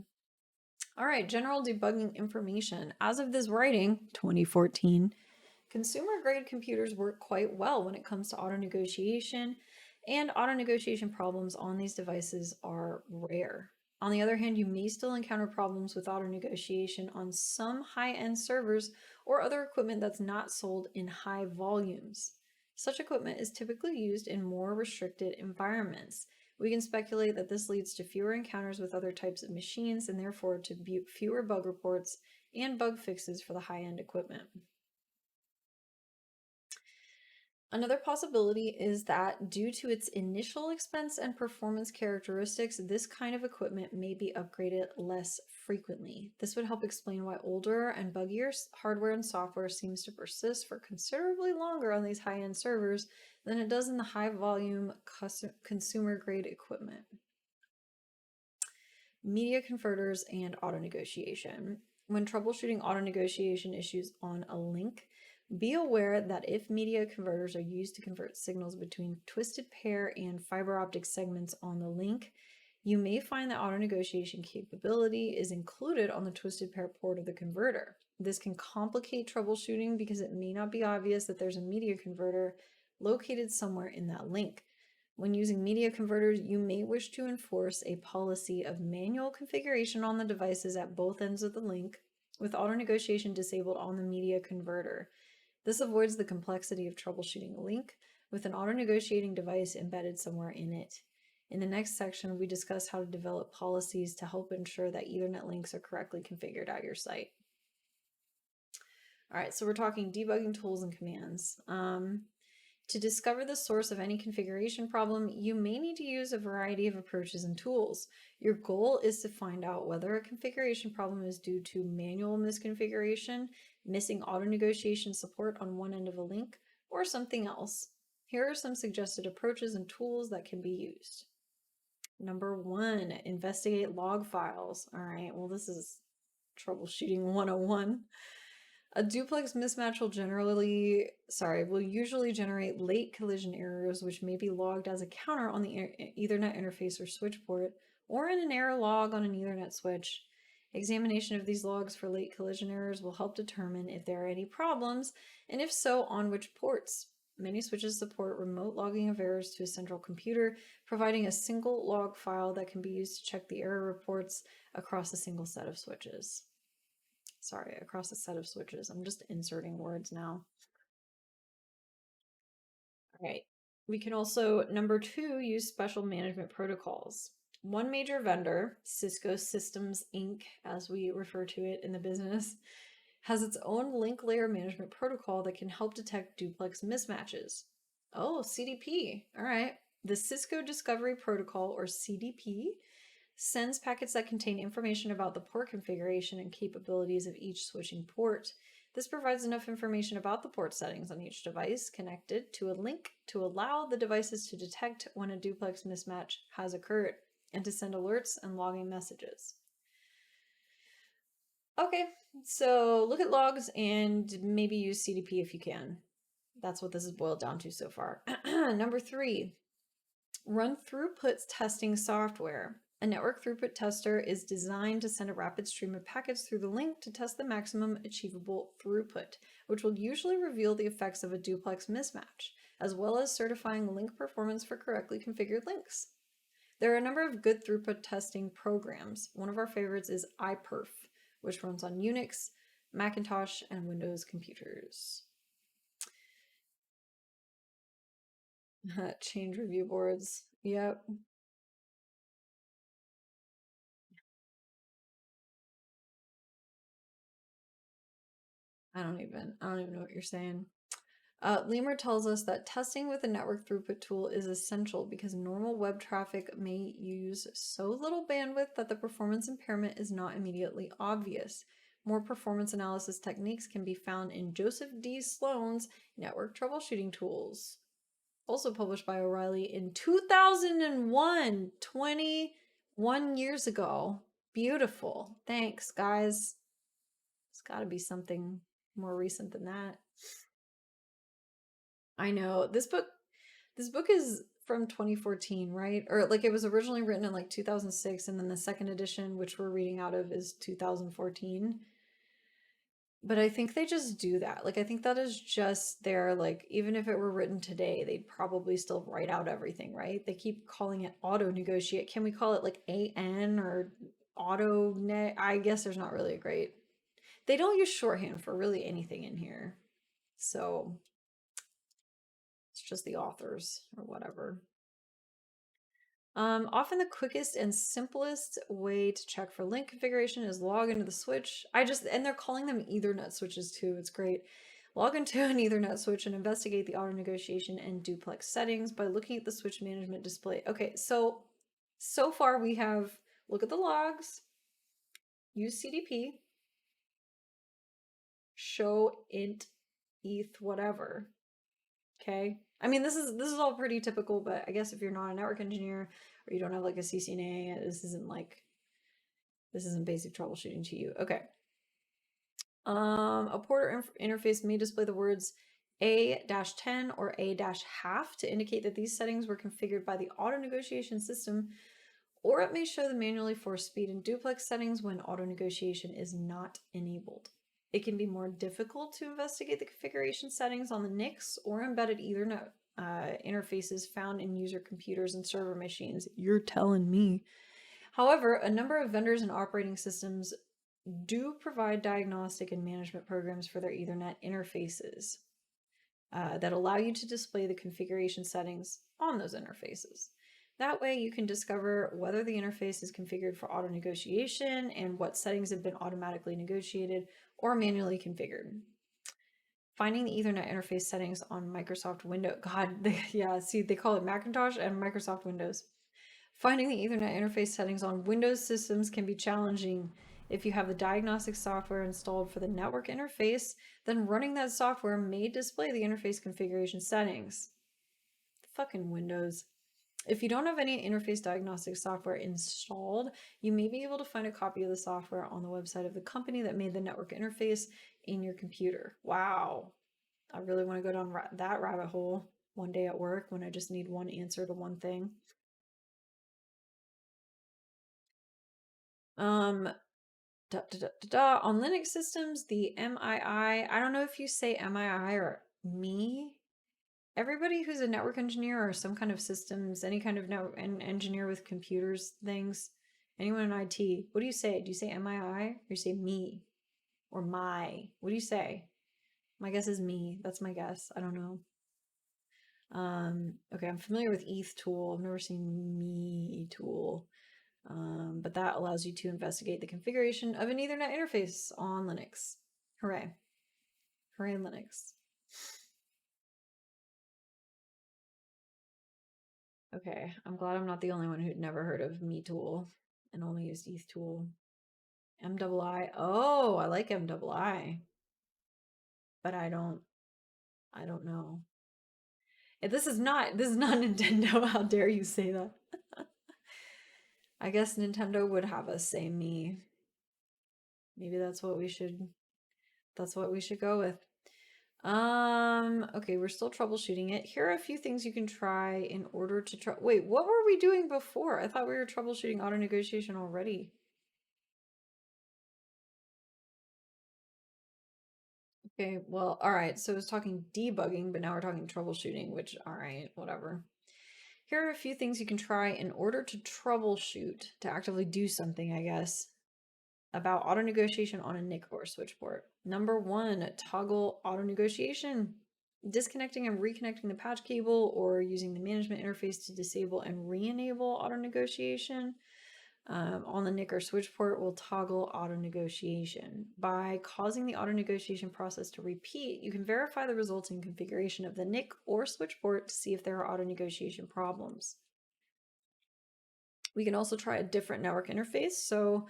right, general debugging information. As of this writing, 2014, consumer-grade computers work quite well when it comes to auto negotiation, and auto negotiation problems on these devices are rare. On the other hand, you may still encounter problems with auto negotiation on some high-end servers or other equipment that's not sold in high volumes. Such equipment is typically used in more restricted environments. We can speculate that this leads to fewer encounters with other types of machines and therefore to fewer bug reports and bug fixes for the high-end equipment. Another possibility is that due to its initial expense and performance characteristics, this kind of equipment may be upgraded less frequently. This would help explain why older and buggier hardware and software seems to persist for considerably longer on these high-end servers than it does in the high-volume consumer-grade equipment. Media converters and auto negotiation. When troubleshooting auto negotiation issues on a link, be aware that if media converters are used to convert signals between twisted pair and fiber optic segments on the link, you may find that auto negotiation capability is included on the twisted pair port of the converter. This can complicate troubleshooting because it may not be obvious that there's a media converter located somewhere in that link. When using media converters, you may wish to enforce a policy of manual configuration on the devices at both ends of the link, with auto negotiation disabled on the media converter. This avoids the complexity of troubleshooting a link with an auto-negotiating device embedded somewhere in it. In the next section, we discuss how to develop policies to help ensure that Ethernet links are correctly configured at your site. All right, so we're talking debugging tools and commands. To discover the source of any configuration problem, you may need to use a variety of approaches and tools. Your goal is to find out whether a configuration problem is due to manual misconfiguration, missing auto negotiation support on one end of a link, or something else. Here are some suggested approaches and tools that can be used. Number 1, investigate log files. All right, well, this is troubleshooting 101. A duplex mismatch will usually generate late collision errors, which may be logged as a counter on the Ethernet interface or switch port, or in an error log on an Ethernet switch. Examination of these logs for late collision errors will help determine if there are any problems, and if so, on which ports. Many switches support remote logging of errors to a central computer, providing a single log file that can be used to check the error reports across a single set of switches. Sorry, across a set of switches. I'm just inserting words now. All right. We can also, number 2, use special management protocols. One major vendor, Cisco Systems Inc., as we refer to it in the business, has its own link layer management protocol that can help detect duplex mismatches. Oh, CDP. All right. The Cisco Discovery Protocol, or CDP, sends packets that contain information about the port configuration and capabilities of each switching port. This provides enough information about the port settings on each device connected to a link to allow the devices to detect when a duplex mismatch has occurred and to send alerts and logging messages. Okay, so look at logs and maybe use CDP if you can. That's what this is boiled down to so far. Number 3, run throughput testing software. A network throughput tester is designed to send a rapid stream of packets through the link to test the maximum achievable throughput, which will usually reveal the effects of a duplex mismatch, as well as certifying link performance for correctly configured links. There are a number of good throughput testing programs. One of our favorites is iPerf, which runs on Unix, Macintosh, and Windows computers. Change review boards. Yep. I don't even know what you're saying. Lemur tells us that testing with a network throughput tool is essential because normal web traffic may use so little bandwidth that the performance impairment is not immediately obvious. More performance analysis techniques can be found in Joseph D. Sloan's Network Troubleshooting Tools, also published by O'Reilly in 2001, 21 years ago. Beautiful. Thanks, guys. It's got to be something more recent than that. I know. This book is from 2014, right? Or like it was originally written in like 2006 and then the second edition, which we're reading out of, is 2014. But I think they just do that. Like I think that is just their, like, even if it were written today, they'd probably still write out everything, right? They keep calling it auto negotiate. Can we call it like AN or auto net? I guess there's not really a great. They don't use shorthand for really anything in here. So it's just the authors or whatever. Often the quickest and simplest way to check for link configuration is log into the switch. And they're calling them Ethernet switches too. It's great. Log into an Ethernet switch and investigate the auto negotiation and duplex settings by looking at the switch management display. Okay, so far we have look at the logs, use CDP, show int eth whatever. Okay. I mean, this is all pretty typical, but I guess if you're not a network engineer or you don't have like a CCNA, this isn't basic troubleshooting to you. Okay. A porter interface may display the words A-10 or A-half to indicate that these settings were configured by the auto negotiation system, or it may show the manually forced speed and duplex settings when auto negotiation is not enabled. It can be more difficult to investigate the configuration settings on the NICs or embedded Ethernet interfaces found in user computers and server machines. You're telling me. However, a number of vendors and operating systems do provide diagnostic and management programs for their Ethernet interfaces that allow you to display the configuration settings on those interfaces. That way you can discover whether the interface is configured for auto negotiation and what settings have been automatically negotiated or manually configured. Finding the Ethernet interface settings on Microsoft Windows. God, they call it Macintosh and Microsoft Windows. Finding the Ethernet interface settings on Windows systems can be challenging. If you have the diagnostic software installed for the network interface, then running that software may display the interface configuration settings. Fucking Windows. If you don't have any interface diagnostic software installed, you may be able to find a copy of the software on the website of the company that made the network interface in your computer. Wow. I really want to go down that rabbit hole one day at work when I just need one answer to one thing. On Linux systems, the MII, I don't know if you say MII or me. Everybody who's a network engineer or some kind of systems, any kind of network engineer with computers things, anyone in IT, what do you say? Do you say MII or you say me or my? What do you say? My guess is me. That's my guess. I don't know. Okay, I'm familiar with ETH tool. I've never seen me tool. But that allows you to investigate the configuration of an Ethernet interface on Linux. Hooray. Hooray, Linux. Okay, I'm glad I'm not the only one who'd never heard of me tool and only used ETH tool. MII. Oh, I like MII. But I don't know. This is not Nintendo. How dare you say that? I guess Nintendo would have us say me. Maybe that's what we should go with. Okay, we're still troubleshooting it. Here are a few things you can try in order to Wait, what were we doing before? I thought we were troubleshooting auto negotiation already. Okay, well, all right. So I was talking debugging, but now we're talking troubleshooting, which, all right, whatever. Here are a few things you can try in order to troubleshoot, to actively do something, I guess, about auto negotiation on a NIC or switch port. Number one, toggle auto negotiation. Disconnecting and reconnecting the patch cable or using the management interface to disable and re-enable auto negotiation on the NIC or switch port will toggle auto negotiation. By causing the auto negotiation process to repeat, you can verify the resulting configuration of the NIC or switch port to see if there are auto negotiation problems. We can also try a different network interface. So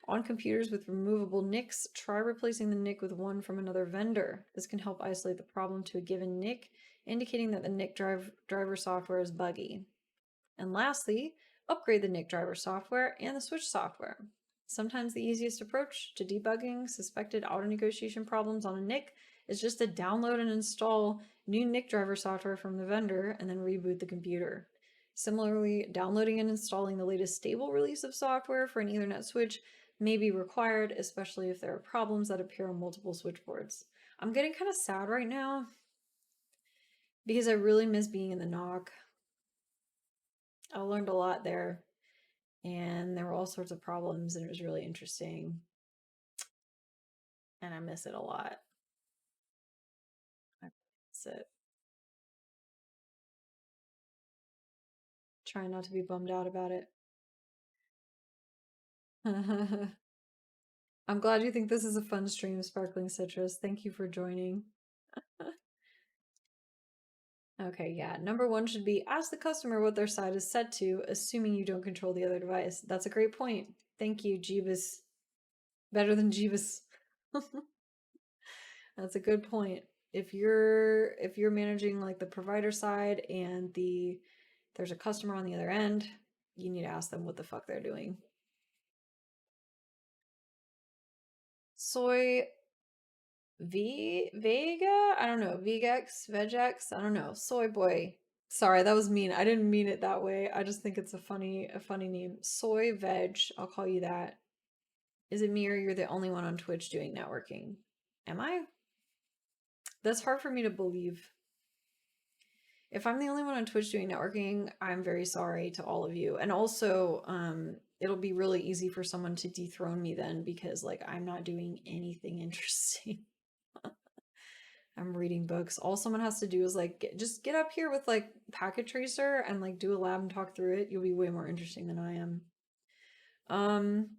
on computers with removable NICs, try replacing the NIC with one from another vendor. This can help isolate the problem to a given NIC, indicating that the NIC driver software is buggy. And lastly, upgrade the NIC driver software and the switch software. Sometimes the easiest approach to debugging suspected auto negotiation problems on a NIC is just to download and install new NIC driver software from the vendor and then reboot the computer. Similarly, downloading and installing the latest stable release of software for an Ethernet switch may be required, especially if there are problems that appear on multiple switchboards. I'm getting kind of sad right now because I really miss being in the NOC. I learned a lot there, and there were all sorts of problems, and it was really interesting, and I miss it a lot. I miss it. Trying not to be bummed out about it. I'm glad you think this is a fun stream, Sparkling Citrus. Thank you for joining. Okay, yeah. Number one should be ask the customer what their side is set to, assuming you don't control the other device. That's a great point. Thank you, Jeebus. Better than Jeebus. That's a good point. If you're managing like the provider side and there's a customer on the other end, you need to ask them what the fuck they're doing. Soy Vega? I don't know. Vegex? I don't know. Soy boy. Sorry, that was mean. I didn't mean it that way. I just think it's a funny name. Soy Veg. I'll call you that. Is it me or you're the only one on Twitch doing networking? Am I? That's hard for me to believe. If I'm the only one on Twitch doing networking, I'm very sorry to all of you. And also, it'll be really easy for someone to dethrone me then because like I'm not doing anything interesting. I'm reading books. All someone has to do is like just get up here with like Packet Tracer and like do a lab and talk through it. You'll be way more interesting than I am.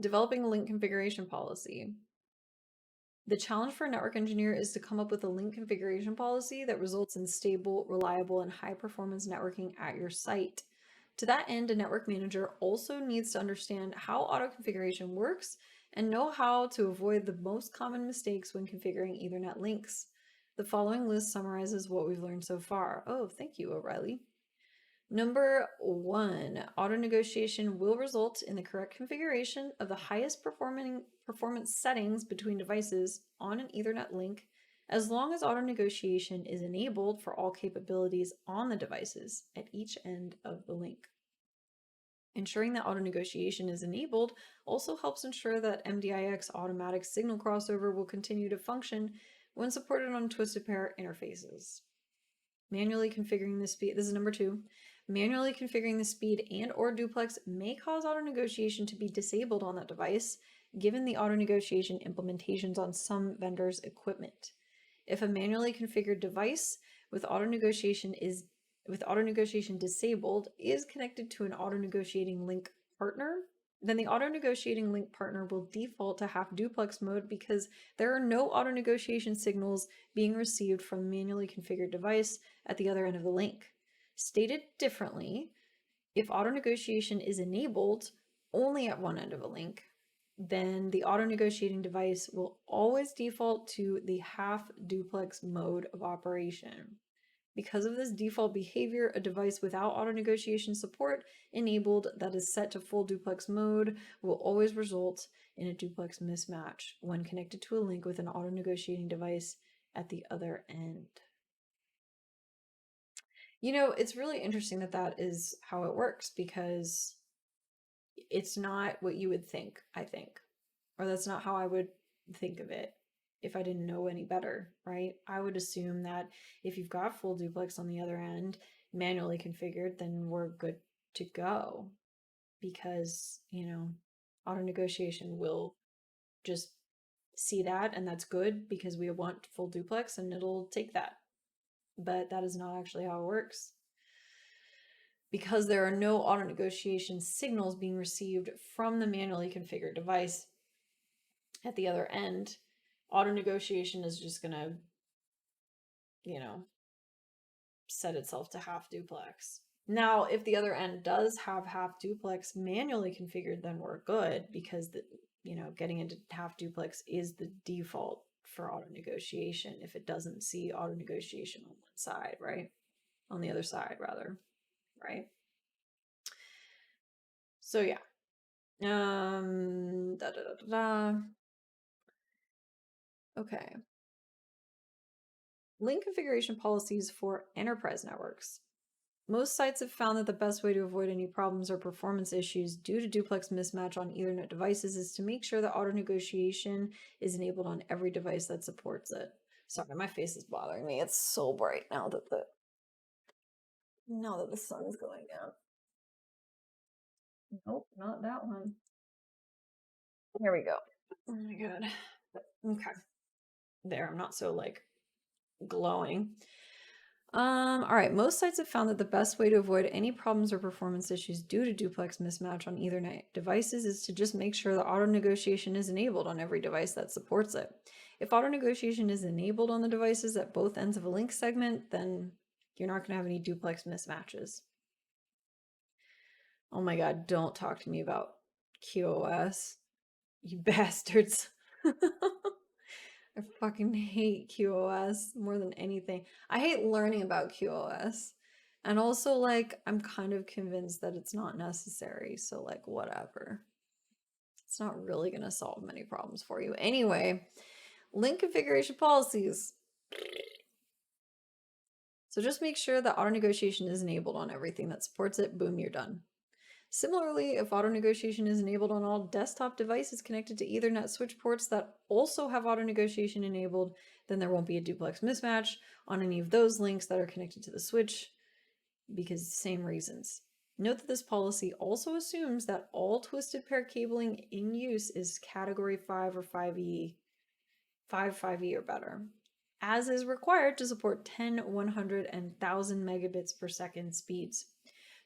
Developing a link configuration policy. The challenge for a network engineer is to come up with a link configuration policy that results in stable, reliable, and high-performance networking at your site. To that end, a network manager also needs to understand how auto configuration works and know how to avoid the most common mistakes when configuring Ethernet links. The following list summarizes what we've learned so far. Oh, thank you, O'Reilly. Number one, auto negotiation will result in the correct configuration of the highest performance settings between devices on an Ethernet link, as long as auto negotiation is enabled for all capabilities on the devices at each end of the link. Ensuring that auto negotiation is enabled also helps ensure that MDIX automatic signal crossover will continue to function when supported on twisted pair interfaces. Manually configuring the speed. This is number two. Manually configuring the speed and or duplex may cause auto negotiation to be disabled on that device, given the auto negotiation implementations on some vendors' equipment. If a manually configured device with auto negotiation disabled is connected to an auto negotiating link partner, then the auto negotiating link partner will default to half duplex mode because there are no auto negotiation signals being received from a manually configured device at the other end of the link. Stated differently, if auto negotiation is enabled only at one end of a link, then the auto negotiating device will always default to the half duplex mode of operation. Because of this default behavior, a device without auto negotiation support enabled that is set to full duplex mode will always result in a duplex mismatch when connected to a link with an auto negotiating device at the other end. You know, it's really interesting that that is how it works, because it's not what you would think, I think. Or that's not how I would think of it if I didn't know any better, right? I would assume that if you've got full duplex on the other end, manually configured, then we're good to go, because, you know, auto negotiation will just see that, and that's good because we want full duplex and it'll take that. But that is not actually how it works. Because there are no auto negotiation signals being received from the manually configured device at the other end, auto negotiation is just going to, you know, set itself to half duplex. Now, if the other end does have half duplex manually configured, then we're good, because the, you know, getting into half duplex is the default for auto negotiation if it doesn't see auto negotiation on one side, right? On the other side, rather, right? So yeah. Da, da, da, da, da. Okay. Link configuration policies for enterprise networks. Most sites have found that the best way to avoid any problems or performance issues due to duplex mismatch on Ethernet devices is to make sure that auto negotiation is enabled on every device that supports it. Sorry, my face is bothering me. It's so bright now that the sun is going down. Nope, not that one. Here we go. Oh my god. Okay. There, I'm not so like glowing. All right. Most sites have found that the best way to avoid any problems or performance issues due to duplex mismatch on Ethernet devices is to just make sure that auto negotiation is enabled on every device that supports it. If auto negotiation is enabled on the devices at both ends of a link segment, then you're not going to have any duplex mismatches. Oh my god, don't talk to me about QoS, you bastards. I fucking hate QoS more than anything. I hate learning about QoS. And also, like, I'm kind of convinced that it's not necessary. So, like, whatever. It's not really going to solve many problems for you. Anyway, link configuration policies. So just make sure that auto negotiation is enabled on everything that supports it. Boom, you're done. Similarly, if auto negotiation is enabled on all desktop devices connected to Ethernet switch ports that also have auto negotiation enabled, then there won't be a duplex mismatch on any of those links that are connected to the switch, because same reasons. Note that this policy also assumes that all twisted pair cabling in use is category 5 or 5E, 5E or better, as is required to support 10, 100, and 1000 megabits per second speeds.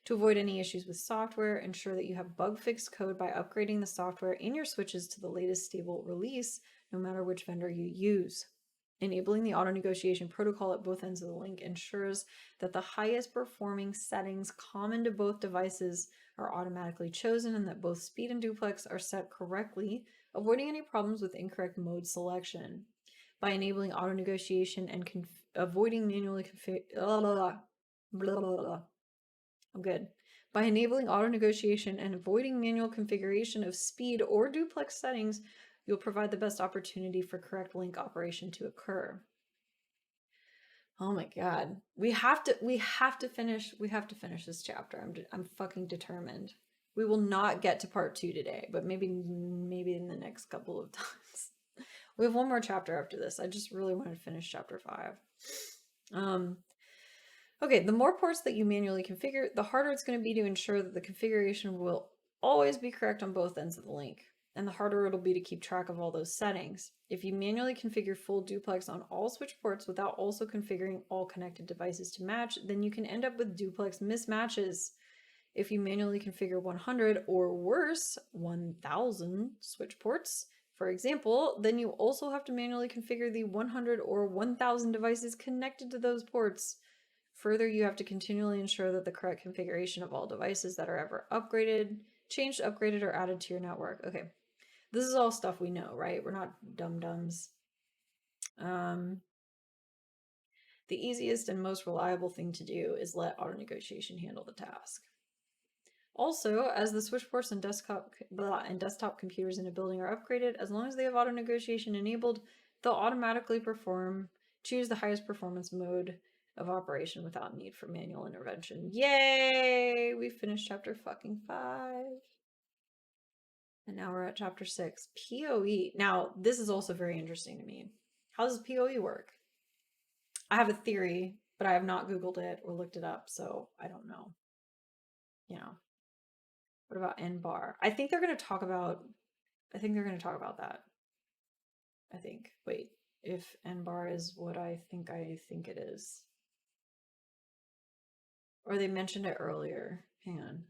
To avoid any issues with software, ensure that you have bug-fixed code by upgrading the software in your switches to the latest stable release, no matter which vendor you use. Enabling the auto negotiation protocol at both ends of the link ensures that the highest performing settings common to both devices are automatically chosen and that both speed and duplex are set correctly, avoiding any problems with incorrect mode selection. By enabling auto negotiation and avoiding manually I'm good. By enabling auto negotiation and avoiding manual configuration of speed or duplex settings, you'll provide the best opportunity for correct link operation to occur. Oh my god. We have to finish this chapter. I'm fucking determined. We will not get to part 2 today, but maybe in the next couple of times. We have one more chapter after this. I just really want to finish chapter 5. Okay, the more ports that you manually configure, the harder it's going to be to ensure that the configuration will always be correct on both ends of the link, and the harder it'll be to keep track of all those settings. If you manually configure full duplex on all switch ports without also configuring all connected devices to match, then you can end up with duplex mismatches. If you manually configure 100 or worse, 1000 switch ports, for example, then you also have to manually configure the 100 or 1000 devices connected to those ports. Further, you have to continually ensure that the correct configuration of all devices that are ever upgraded, changed, upgraded, or added to your network. Okay, this is all stuff we know, right? We're not dum-dums. The easiest and most reliable thing to do is let auto negotiation handle the task. Also, as the switch ports and desktop computers in a building are upgraded, as long as they have auto negotiation enabled, they'll automatically choose the highest performance mode of operation without need for manual intervention. Yay! We finished chapter fucking 5. And now we're at chapter 6, PoE. Now, this is also very interesting to me. How does PoE work? I have a theory, but I have not Googled it or looked it up, so I don't know. You know. What about NBAR? I think they're going to talk about that. I think. Wait, if NBAR is what I think it is. Or they mentioned it earlier. Hang on.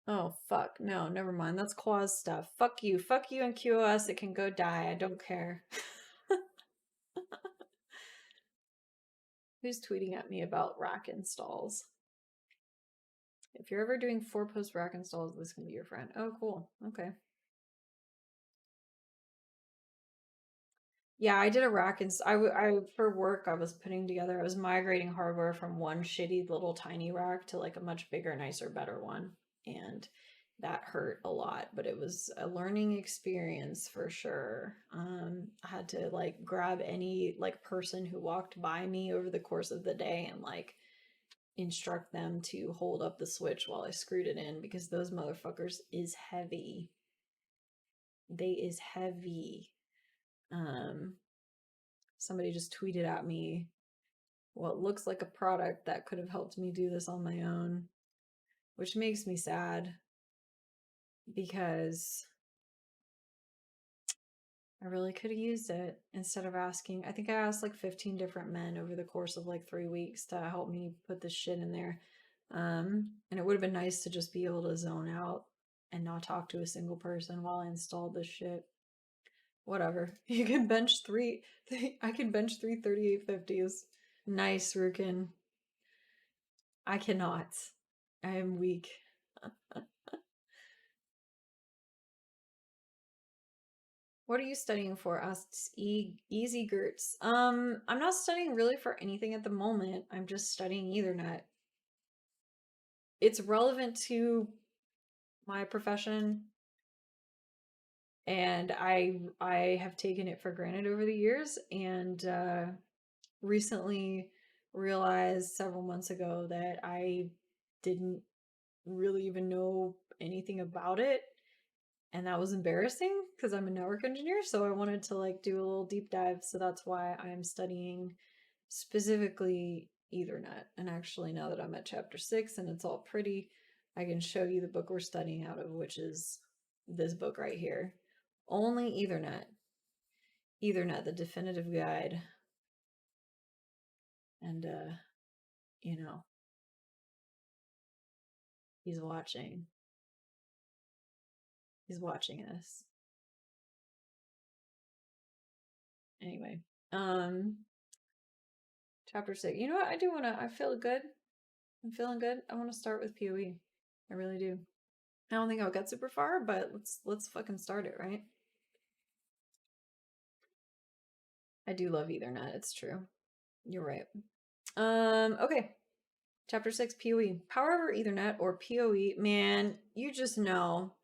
Oh, fuck. No, never mind. That's Quaz stuff. Fuck you. Fuck you and QoS. It can go die. I don't care. Who's tweeting at me about rack installs? If you're ever doing 4-post rack installs, this can be your friend. Oh, cool. Okay. Yeah, I did a rack and I for work I was migrating hardware from one shitty little tiny rack to like a much bigger, nicer, better one. And that hurt a lot, but it was a learning experience for sure. I had to like grab any like person who walked by me over the course of the day and like instruct them to hold up the switch while I screwed it in because those motherfuckers is heavy. They is heavy. Somebody just tweeted at me what looks like a product that could have helped me do this on my own, which makes me sad because I really could have used it instead of asking. I think I asked like 15 different men over the course of like 3 weeks to help me put this shit in there. And it would have been nice to just be able to zone out and not talk to a single person while I installed this shit. Whatever. You can bench three. I can bench 3 3850s. Nice, Rukin. I cannot. I am weak. What are you studying for? Asks Easy Gertz. I'm not studying really for anything at the moment. I'm just studying Ethernet. It's relevant to my profession, and I have taken it for granted over the years, and recently realized several months ago that I didn't really even know anything about it, and that was embarrassing because I'm a network engineer, so I wanted to like do a little deep dive. So that's why I'm studying specifically Ethernet. And actually, now that I'm at chapter 6 and it's all pretty, I can show you the book we're studying out of, which is this book right here. Only Ethernet. Ethernet, the definitive guide. And you know, he's watching. He's watching us. Anyway, chapter 6. You know what? I feel good. I'm feeling good. I want to start with PoE. I really do. I don't think I'll get super far, but let's fucking start it, right? I do love Ethernet. It's true. You're right. Okay. Chapter 6, PoE. Power over Ethernet or PoE. Man, you just know.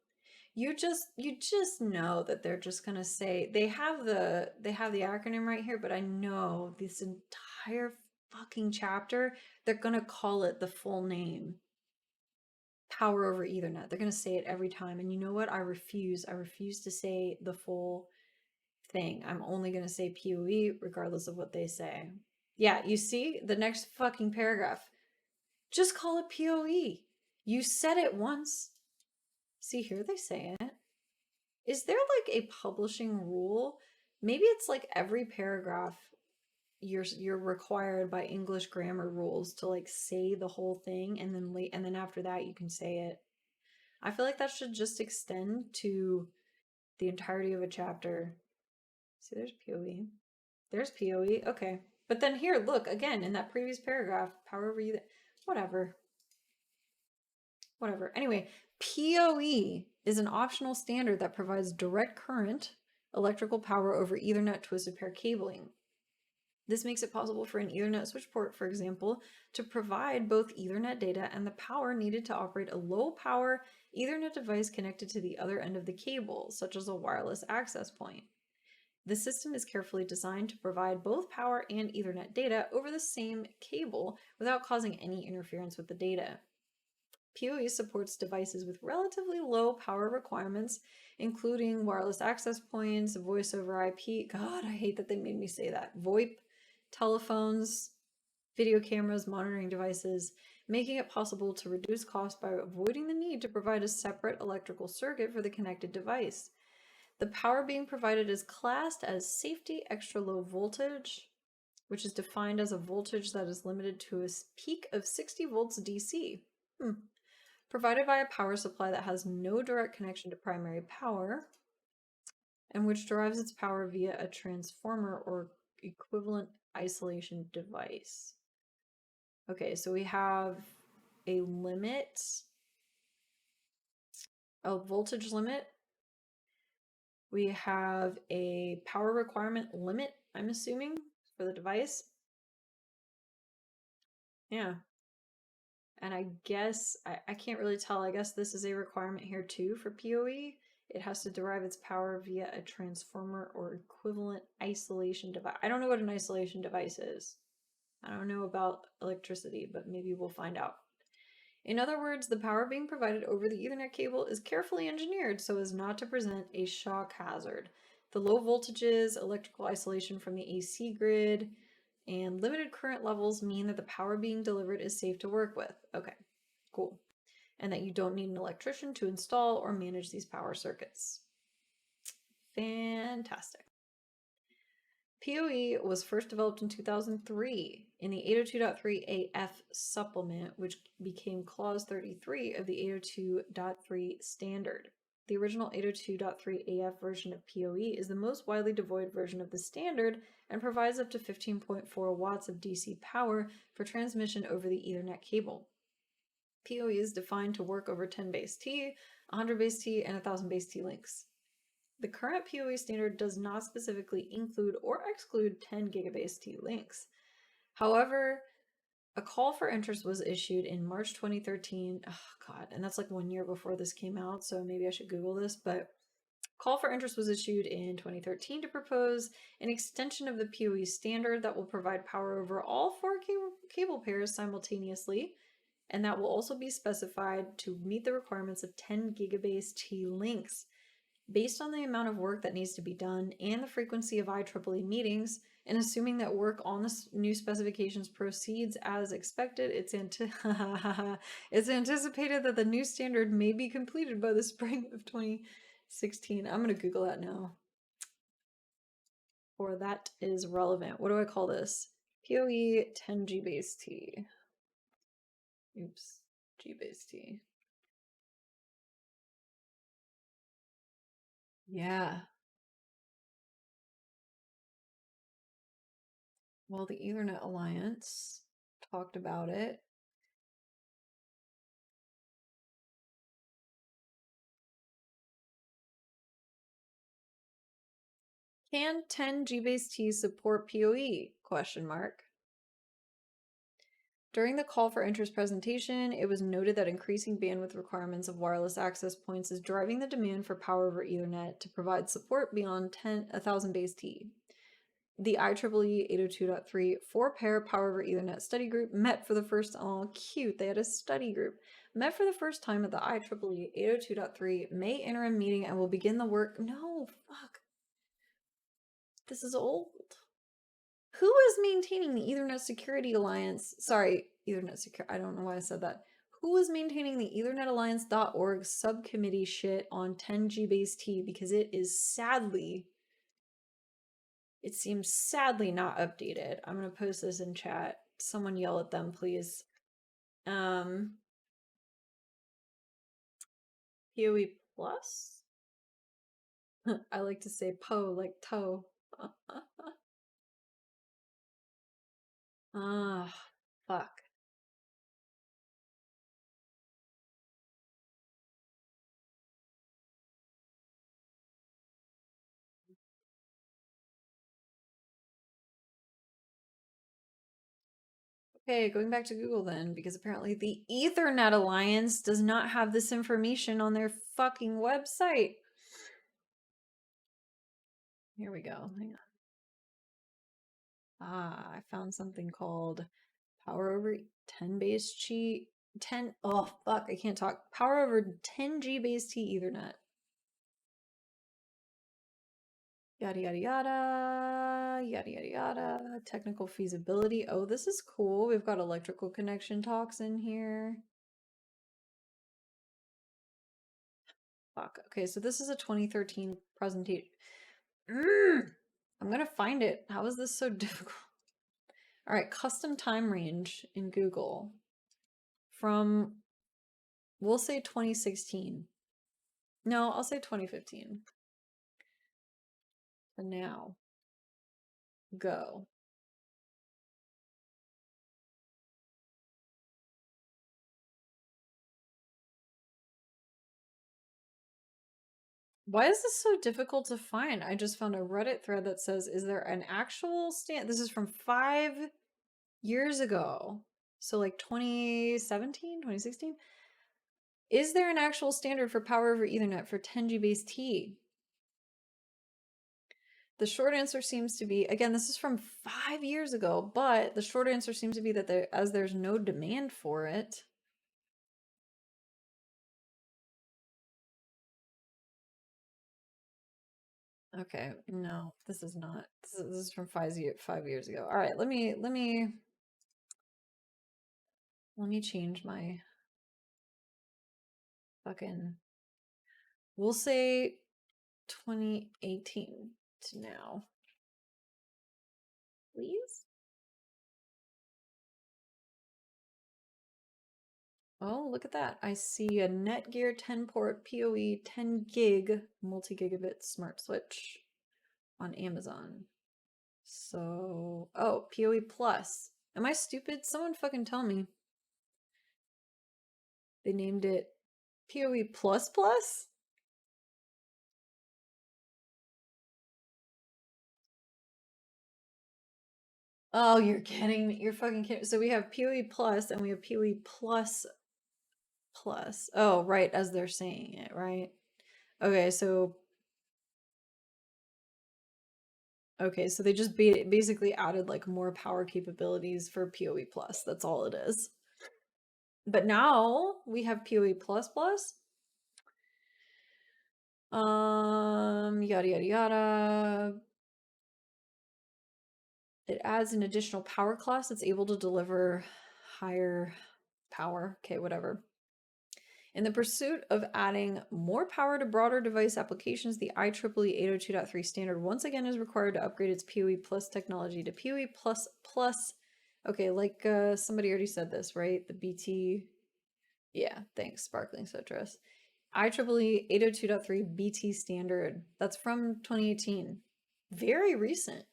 You just know that they're just gonna say they have the acronym right here, but I know this entire fucking chapter they're gonna call it the full name. Power over Ethernet. They're gonna say it every time, and you know what? I refuse to say the full thing. I'm only gonna say PoE regardless of what they say. Yeah, you see the next fucking paragraph. Just call it PoE. You said it once. See, here they say it. Is there like a publishing rule? Maybe it's like every paragraph you're required by English grammar rules to like say the whole thing, and then after that you can say it. I feel like that should just extend to the entirety of a chapter. See, there's PoE. There's PoE. Okay. But then here, look, again, in that previous paragraph, power over Ethernet, whatever. Whatever. Anyway, PoE is an optional standard that provides direct current electrical power over Ethernet twisted pair cabling. This makes it possible for an Ethernet switch port, for example, to provide both Ethernet data and the power needed to operate a low-power Ethernet device connected to the other end of the cable, such as a wireless access point. The system is carefully designed to provide both power and Ethernet data over the same cable without causing any interference with the data. PoE supports devices with relatively low power requirements, including wireless access points, voice over IP. God, I hate that they made me say that. VoIP, telephones, video cameras, monitoring devices, making it possible to reduce costs by avoiding the need to provide a separate electrical circuit for the connected device. The power being provided is classed as safety extra low voltage, which is defined as a voltage that is limited to a peak of 60 volts DC. Provided by a power supply that has no direct connection to primary power, and which derives its power via a transformer or equivalent isolation device. Okay, so we have a limit, a voltage limit. We have a power requirement limit, I'm assuming, for the device. Yeah. And I guess, I can't really tell. I guess this is a requirement here too for PoE. It has to derive its power via a transformer or equivalent isolation device. I don't know what an isolation device is. I don't know about electricity, but maybe we'll find out. In other words, the power being provided over the Ethernet cable is carefully engineered so as not to present a shock hazard. The low voltages, electrical isolation from the AC grid, and limited current levels mean that the power being delivered is safe to work with. Okay, cool. And that you don't need an electrician to install or manage these power circuits. Fantastic. PoE was first developed in 2003 in the 802.3 AF supplement, which became Clause 33 of the 802.3 standard. The original 802.3 AF version of PoE is the most widely deployed version of the standard and provides up to 15.4 watts of DC power for transmission over the Ethernet cable. PoE is defined to work over 10 base T, 100 base T, and 1000 base T links. The current PoE standard does not specifically include or exclude 10 gigabase T links. However, a call for interest was issued in March 2013. Oh, God, and that's like 1 year before this came out, so maybe I should Google this, but call for interest was issued in 2013 to propose an extension of the PoE standard that will provide power over all four cable pairs simultaneously, and that will also be specified to meet the requirements of 10 gigabase T links. Based on the amount of work that needs to be done and the frequency of IEEE meetings, and assuming that work on the new specifications proceeds as expected, it's anticipated that the new standard may be completed by the spring of 2016. I'm going to Google that now. Or that is relevant. What do I call this? PoE 10 G base T. Oops. G base T. Yeah. Well, the Ethernet Alliance talked about it. Can 10 G-base T support PoE? Question mark. During the call for interest presentation, it was noted that increasing bandwidth requirements of wireless access points is driving the demand for power over Ethernet to provide support beyond 1000 base T. The IEEE 802.3 4-pair power over Ethernet study group met for the first cute, they had a study group. Met for the first time at the IEEE 802.3 May interim meeting and will begin the work. No, fuck. This is old. Who is maintaining the Ethernet Security Alliance? Sorry, Ethernet Security. I don't know why I said that. Who is maintaining the EthernetAlliance.org subcommittee shit on 10G base T? Because it seems sadly not updated. I'm going to post this in chat. Someone yell at them, please. PoE Plus? I like to say Po like toe. Ah, fuck. Okay, going back to Google then, because apparently the Ethernet Alliance does not have this information on their fucking website. Here we go. Hang on. Ah, I found something called Power over 10 base cheat. 10. Oh, fuck. I can't talk. Power over 10G base T Ethernet. Yada, yada, yada. Yada, yada, yada. Technical feasibility. Oh, this is cool. We've got electrical connection talks in here. Fuck. Okay, so this is a 2013 presentation. I'm gonna find it. How is this so difficult? All right, custom time range in Google from, we'll say 2016. No, I'll say 2015. For now, go. Why is this so difficult to find? I just found a Reddit thread that says, is there an actual stand? This is from 5 years ago. So like 2017, 2016. Is there an actual standard for power over Ethernet for 10G base T? The short answer seems to be, again, this is from 5 years ago, but the short answer seems to be that as there's no demand for it. Okay, no, this is not. This is from 5 years ago. All right, let me change my fucking. We'll say 2018 to now, please. Oh, look at that. I see a Netgear 10 port PoE 10 gig multi-gigabit smart switch on Amazon. So, oh, PoE Plus. Am I stupid? Someone fucking tell me. They named it PoE Plus Plus? Oh, you're kidding me. You're fucking kidding. So we have PoE Plus and we have PoE Plus Plus. Oh, right, as they're saying it, right? Okay, so they just basically added like more power capabilities for PoE Plus. That's all it is. But now we have PoE Plus Plus. Yada yada yada. It adds an additional power class that's able to deliver higher power. Okay, whatever. In the pursuit of adding more power to broader device applications, the IEEE 802.3 standard once again is required to upgrade its PoE Plus technology to PoE Plus Plus. Okay, like somebody already said this, right? The BT. Yeah, thanks, Sparkling Citrus. IEEE 802.3 BT standard. That's from 2018. Very recent.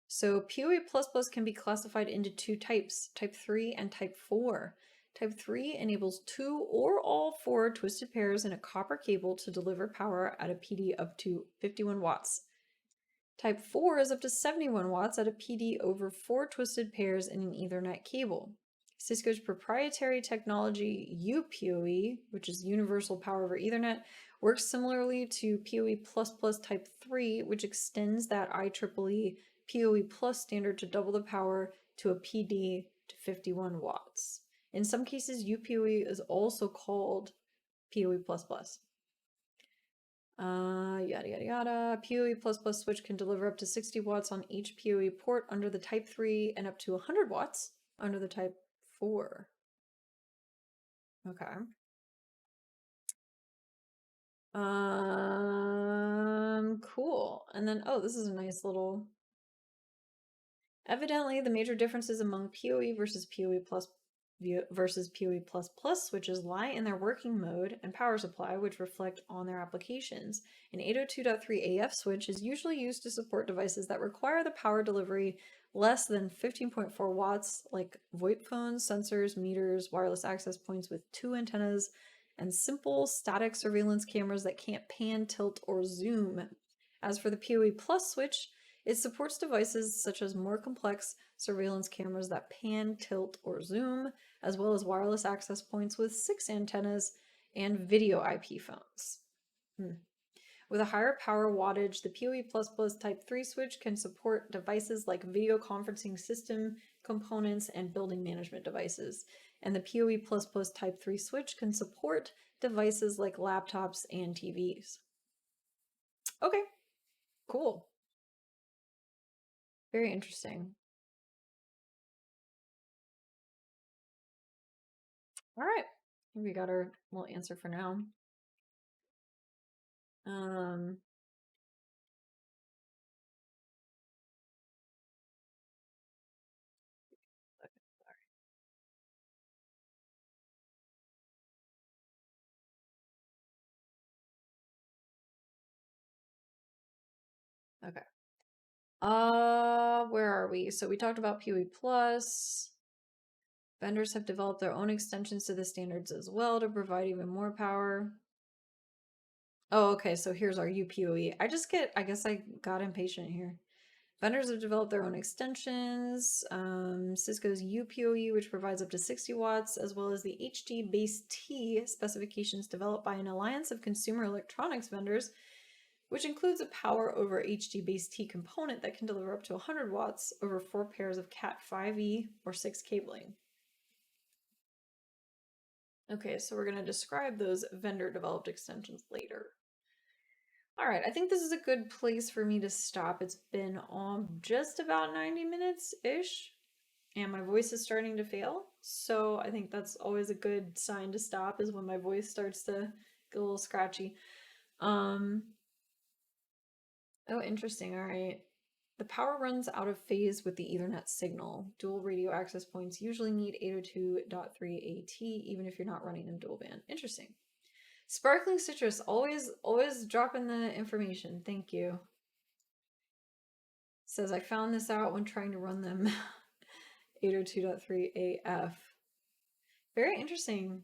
So PoE++ can be classified into two types, type 3 and type 4. Type 3 enables 2 or all 4 twisted pairs in a copper cable to deliver power at a PD up to 51 watts. Type 4 is up to 71 watts at a PD over 4 twisted pairs in an Ethernet cable. Cisco's proprietary technology UPoE, which is Universal Power over Ethernet, works similarly to PoE++ Type 3, which extends that IEEE PoE Plus standard to double the power to a PD to 51 watts. In some cases, UPoE is also called PoE++. Yada yada yada. PoE++ switch can deliver up to 60 watts on each PoE port under the Type 3 and up to 100 watts under the Type 4. Okay. Cool. And then, oh, this is a nice little. Evidently, the major differences among PoE versus PoE++ versus PoE++ switches lie in their working mode and power supply, which reflect on their applications. An 802.3 AF switch is usually used to support devices that require the power delivery less than 15.4 watts, like VoIP phones, sensors, meters, wireless access points with 2 antennas, and simple static surveillance cameras that can't pan, tilt, or zoom. As for the PoE Plus switch, it supports devices such as more complex surveillance cameras that pan, tilt, or zoom, as well as wireless access points with 6 antennas and video IP phones. With a higher power wattage, the PoE++ Type 3 switch can support devices like video conferencing system components and building management devices. And the PoE++ Type 3 switch can support devices like laptops and TVs. Okay, cool. Very interesting. All right, I think we got our little answer for now. Okay. Where are we? So we talked about PoE Plus. Vendors have developed their own extensions to the standards as well to provide even more power. Oh, okay, so here's our UPoE. I guess I got impatient here. Vendors have developed their own extensions. Cisco's UPoE, which provides up to 60 watts, as well as the HD Base T specifications developed by an alliance of consumer electronics vendors, which includes a power over HD Base T component that can deliver up to 100 watts over 4 pairs of Cat5e or 6 cabling. Okay, so we're going to describe those vendor-developed extensions later. All right, I think this is a good place for me to stop. It's been just about 90 minutes-ish, and my voice is starting to fail. So I think that's always a good sign to stop, is when my voice starts to get a little scratchy. Oh, interesting. All right. The power runs out of phase with the Ethernet signal. Dual radio access points usually need 802.3 AT, even if you're not running them dual band. Interesting. Sparkling Citrus, always dropping the information. Thank you. Says, I found this out when trying to run them 802.3 AF. Very interesting.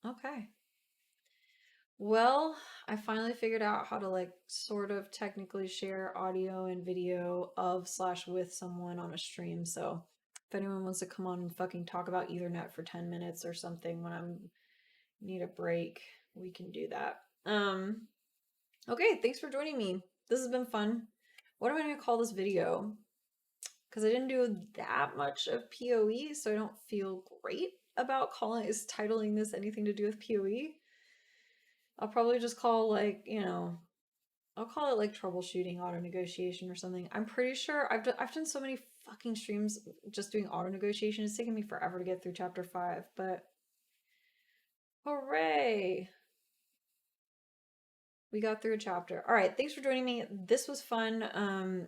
Okay. Well, I finally figured out how to like sort of technically share audio and video of/with someone on a stream. So if anyone wants to come on and fucking talk about Ethernet for 10 minutes or something when I'm need a break, we can do that. Okay, thanks for joining me. This has been fun. What am I going to call this video? Because I didn't do that much of PoE, so I don't feel great about titling this anything to do with PoE. I'll probably just call, like, you know, I'll call it like troubleshooting auto negotiation or something. I'm pretty sure I've done so many fucking streams just doing auto negotiation. It's taken me forever to get through chapter 5, but hooray! We got through a chapter. All right, thanks for joining me. This was fun.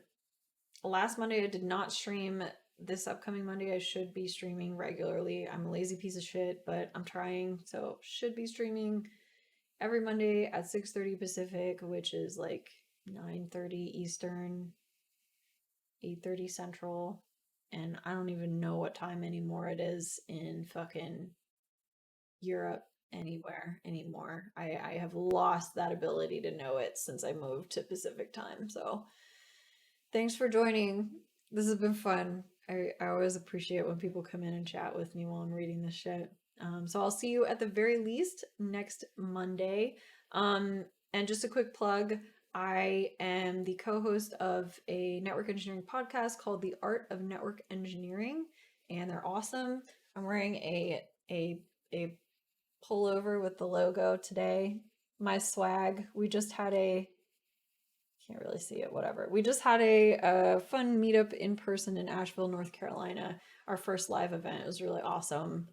Last Monday I did not stream. This upcoming Monday I should be streaming regularly. I'm a lazy piece of shit, but I'm trying, so should be streaming every Monday at 6:30 Pacific, which is like 9:30 Eastern, 8:30 Central, and I don't even know what time anymore it is in fucking Europe anymore. I have lost that ability to know it since I moved to Pacific time. So thanks for joining. This has been fun. I always appreciate when people come in and chat with me while I'm reading this shit. So I'll see you at the very least next Monday. And just a quick plug, I am the co-host of a network engineering podcast called The Art of Network Engineering, and they're awesome. I'm wearing a pullover with the logo today. My swag. We just had can't really see it, whatever. We just had a fun meetup in person in Asheville, North Carolina. Our first live event. It was really awesome.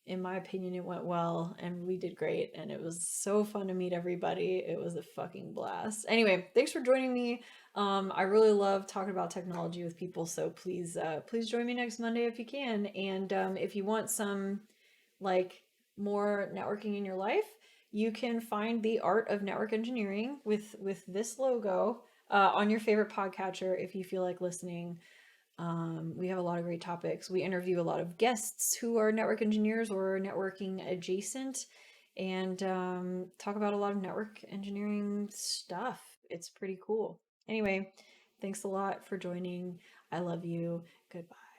in my opinion, it went well and we did great. And it was so fun to meet everybody. It was a fucking blast. Anyway, thanks for joining me. I really love talking about technology with people. So please join me next Monday if you can. And if you want some like more networking in your life, you can find The Art of Network Engineering with this logo on your favorite podcatcher if you feel like listening. We have a lot of great topics. We interview a lot of guests who are network engineers or networking adjacent and talk about a lot of network engineering stuff. It's pretty cool. Anyway, thanks a lot for joining. I love you. Goodbye.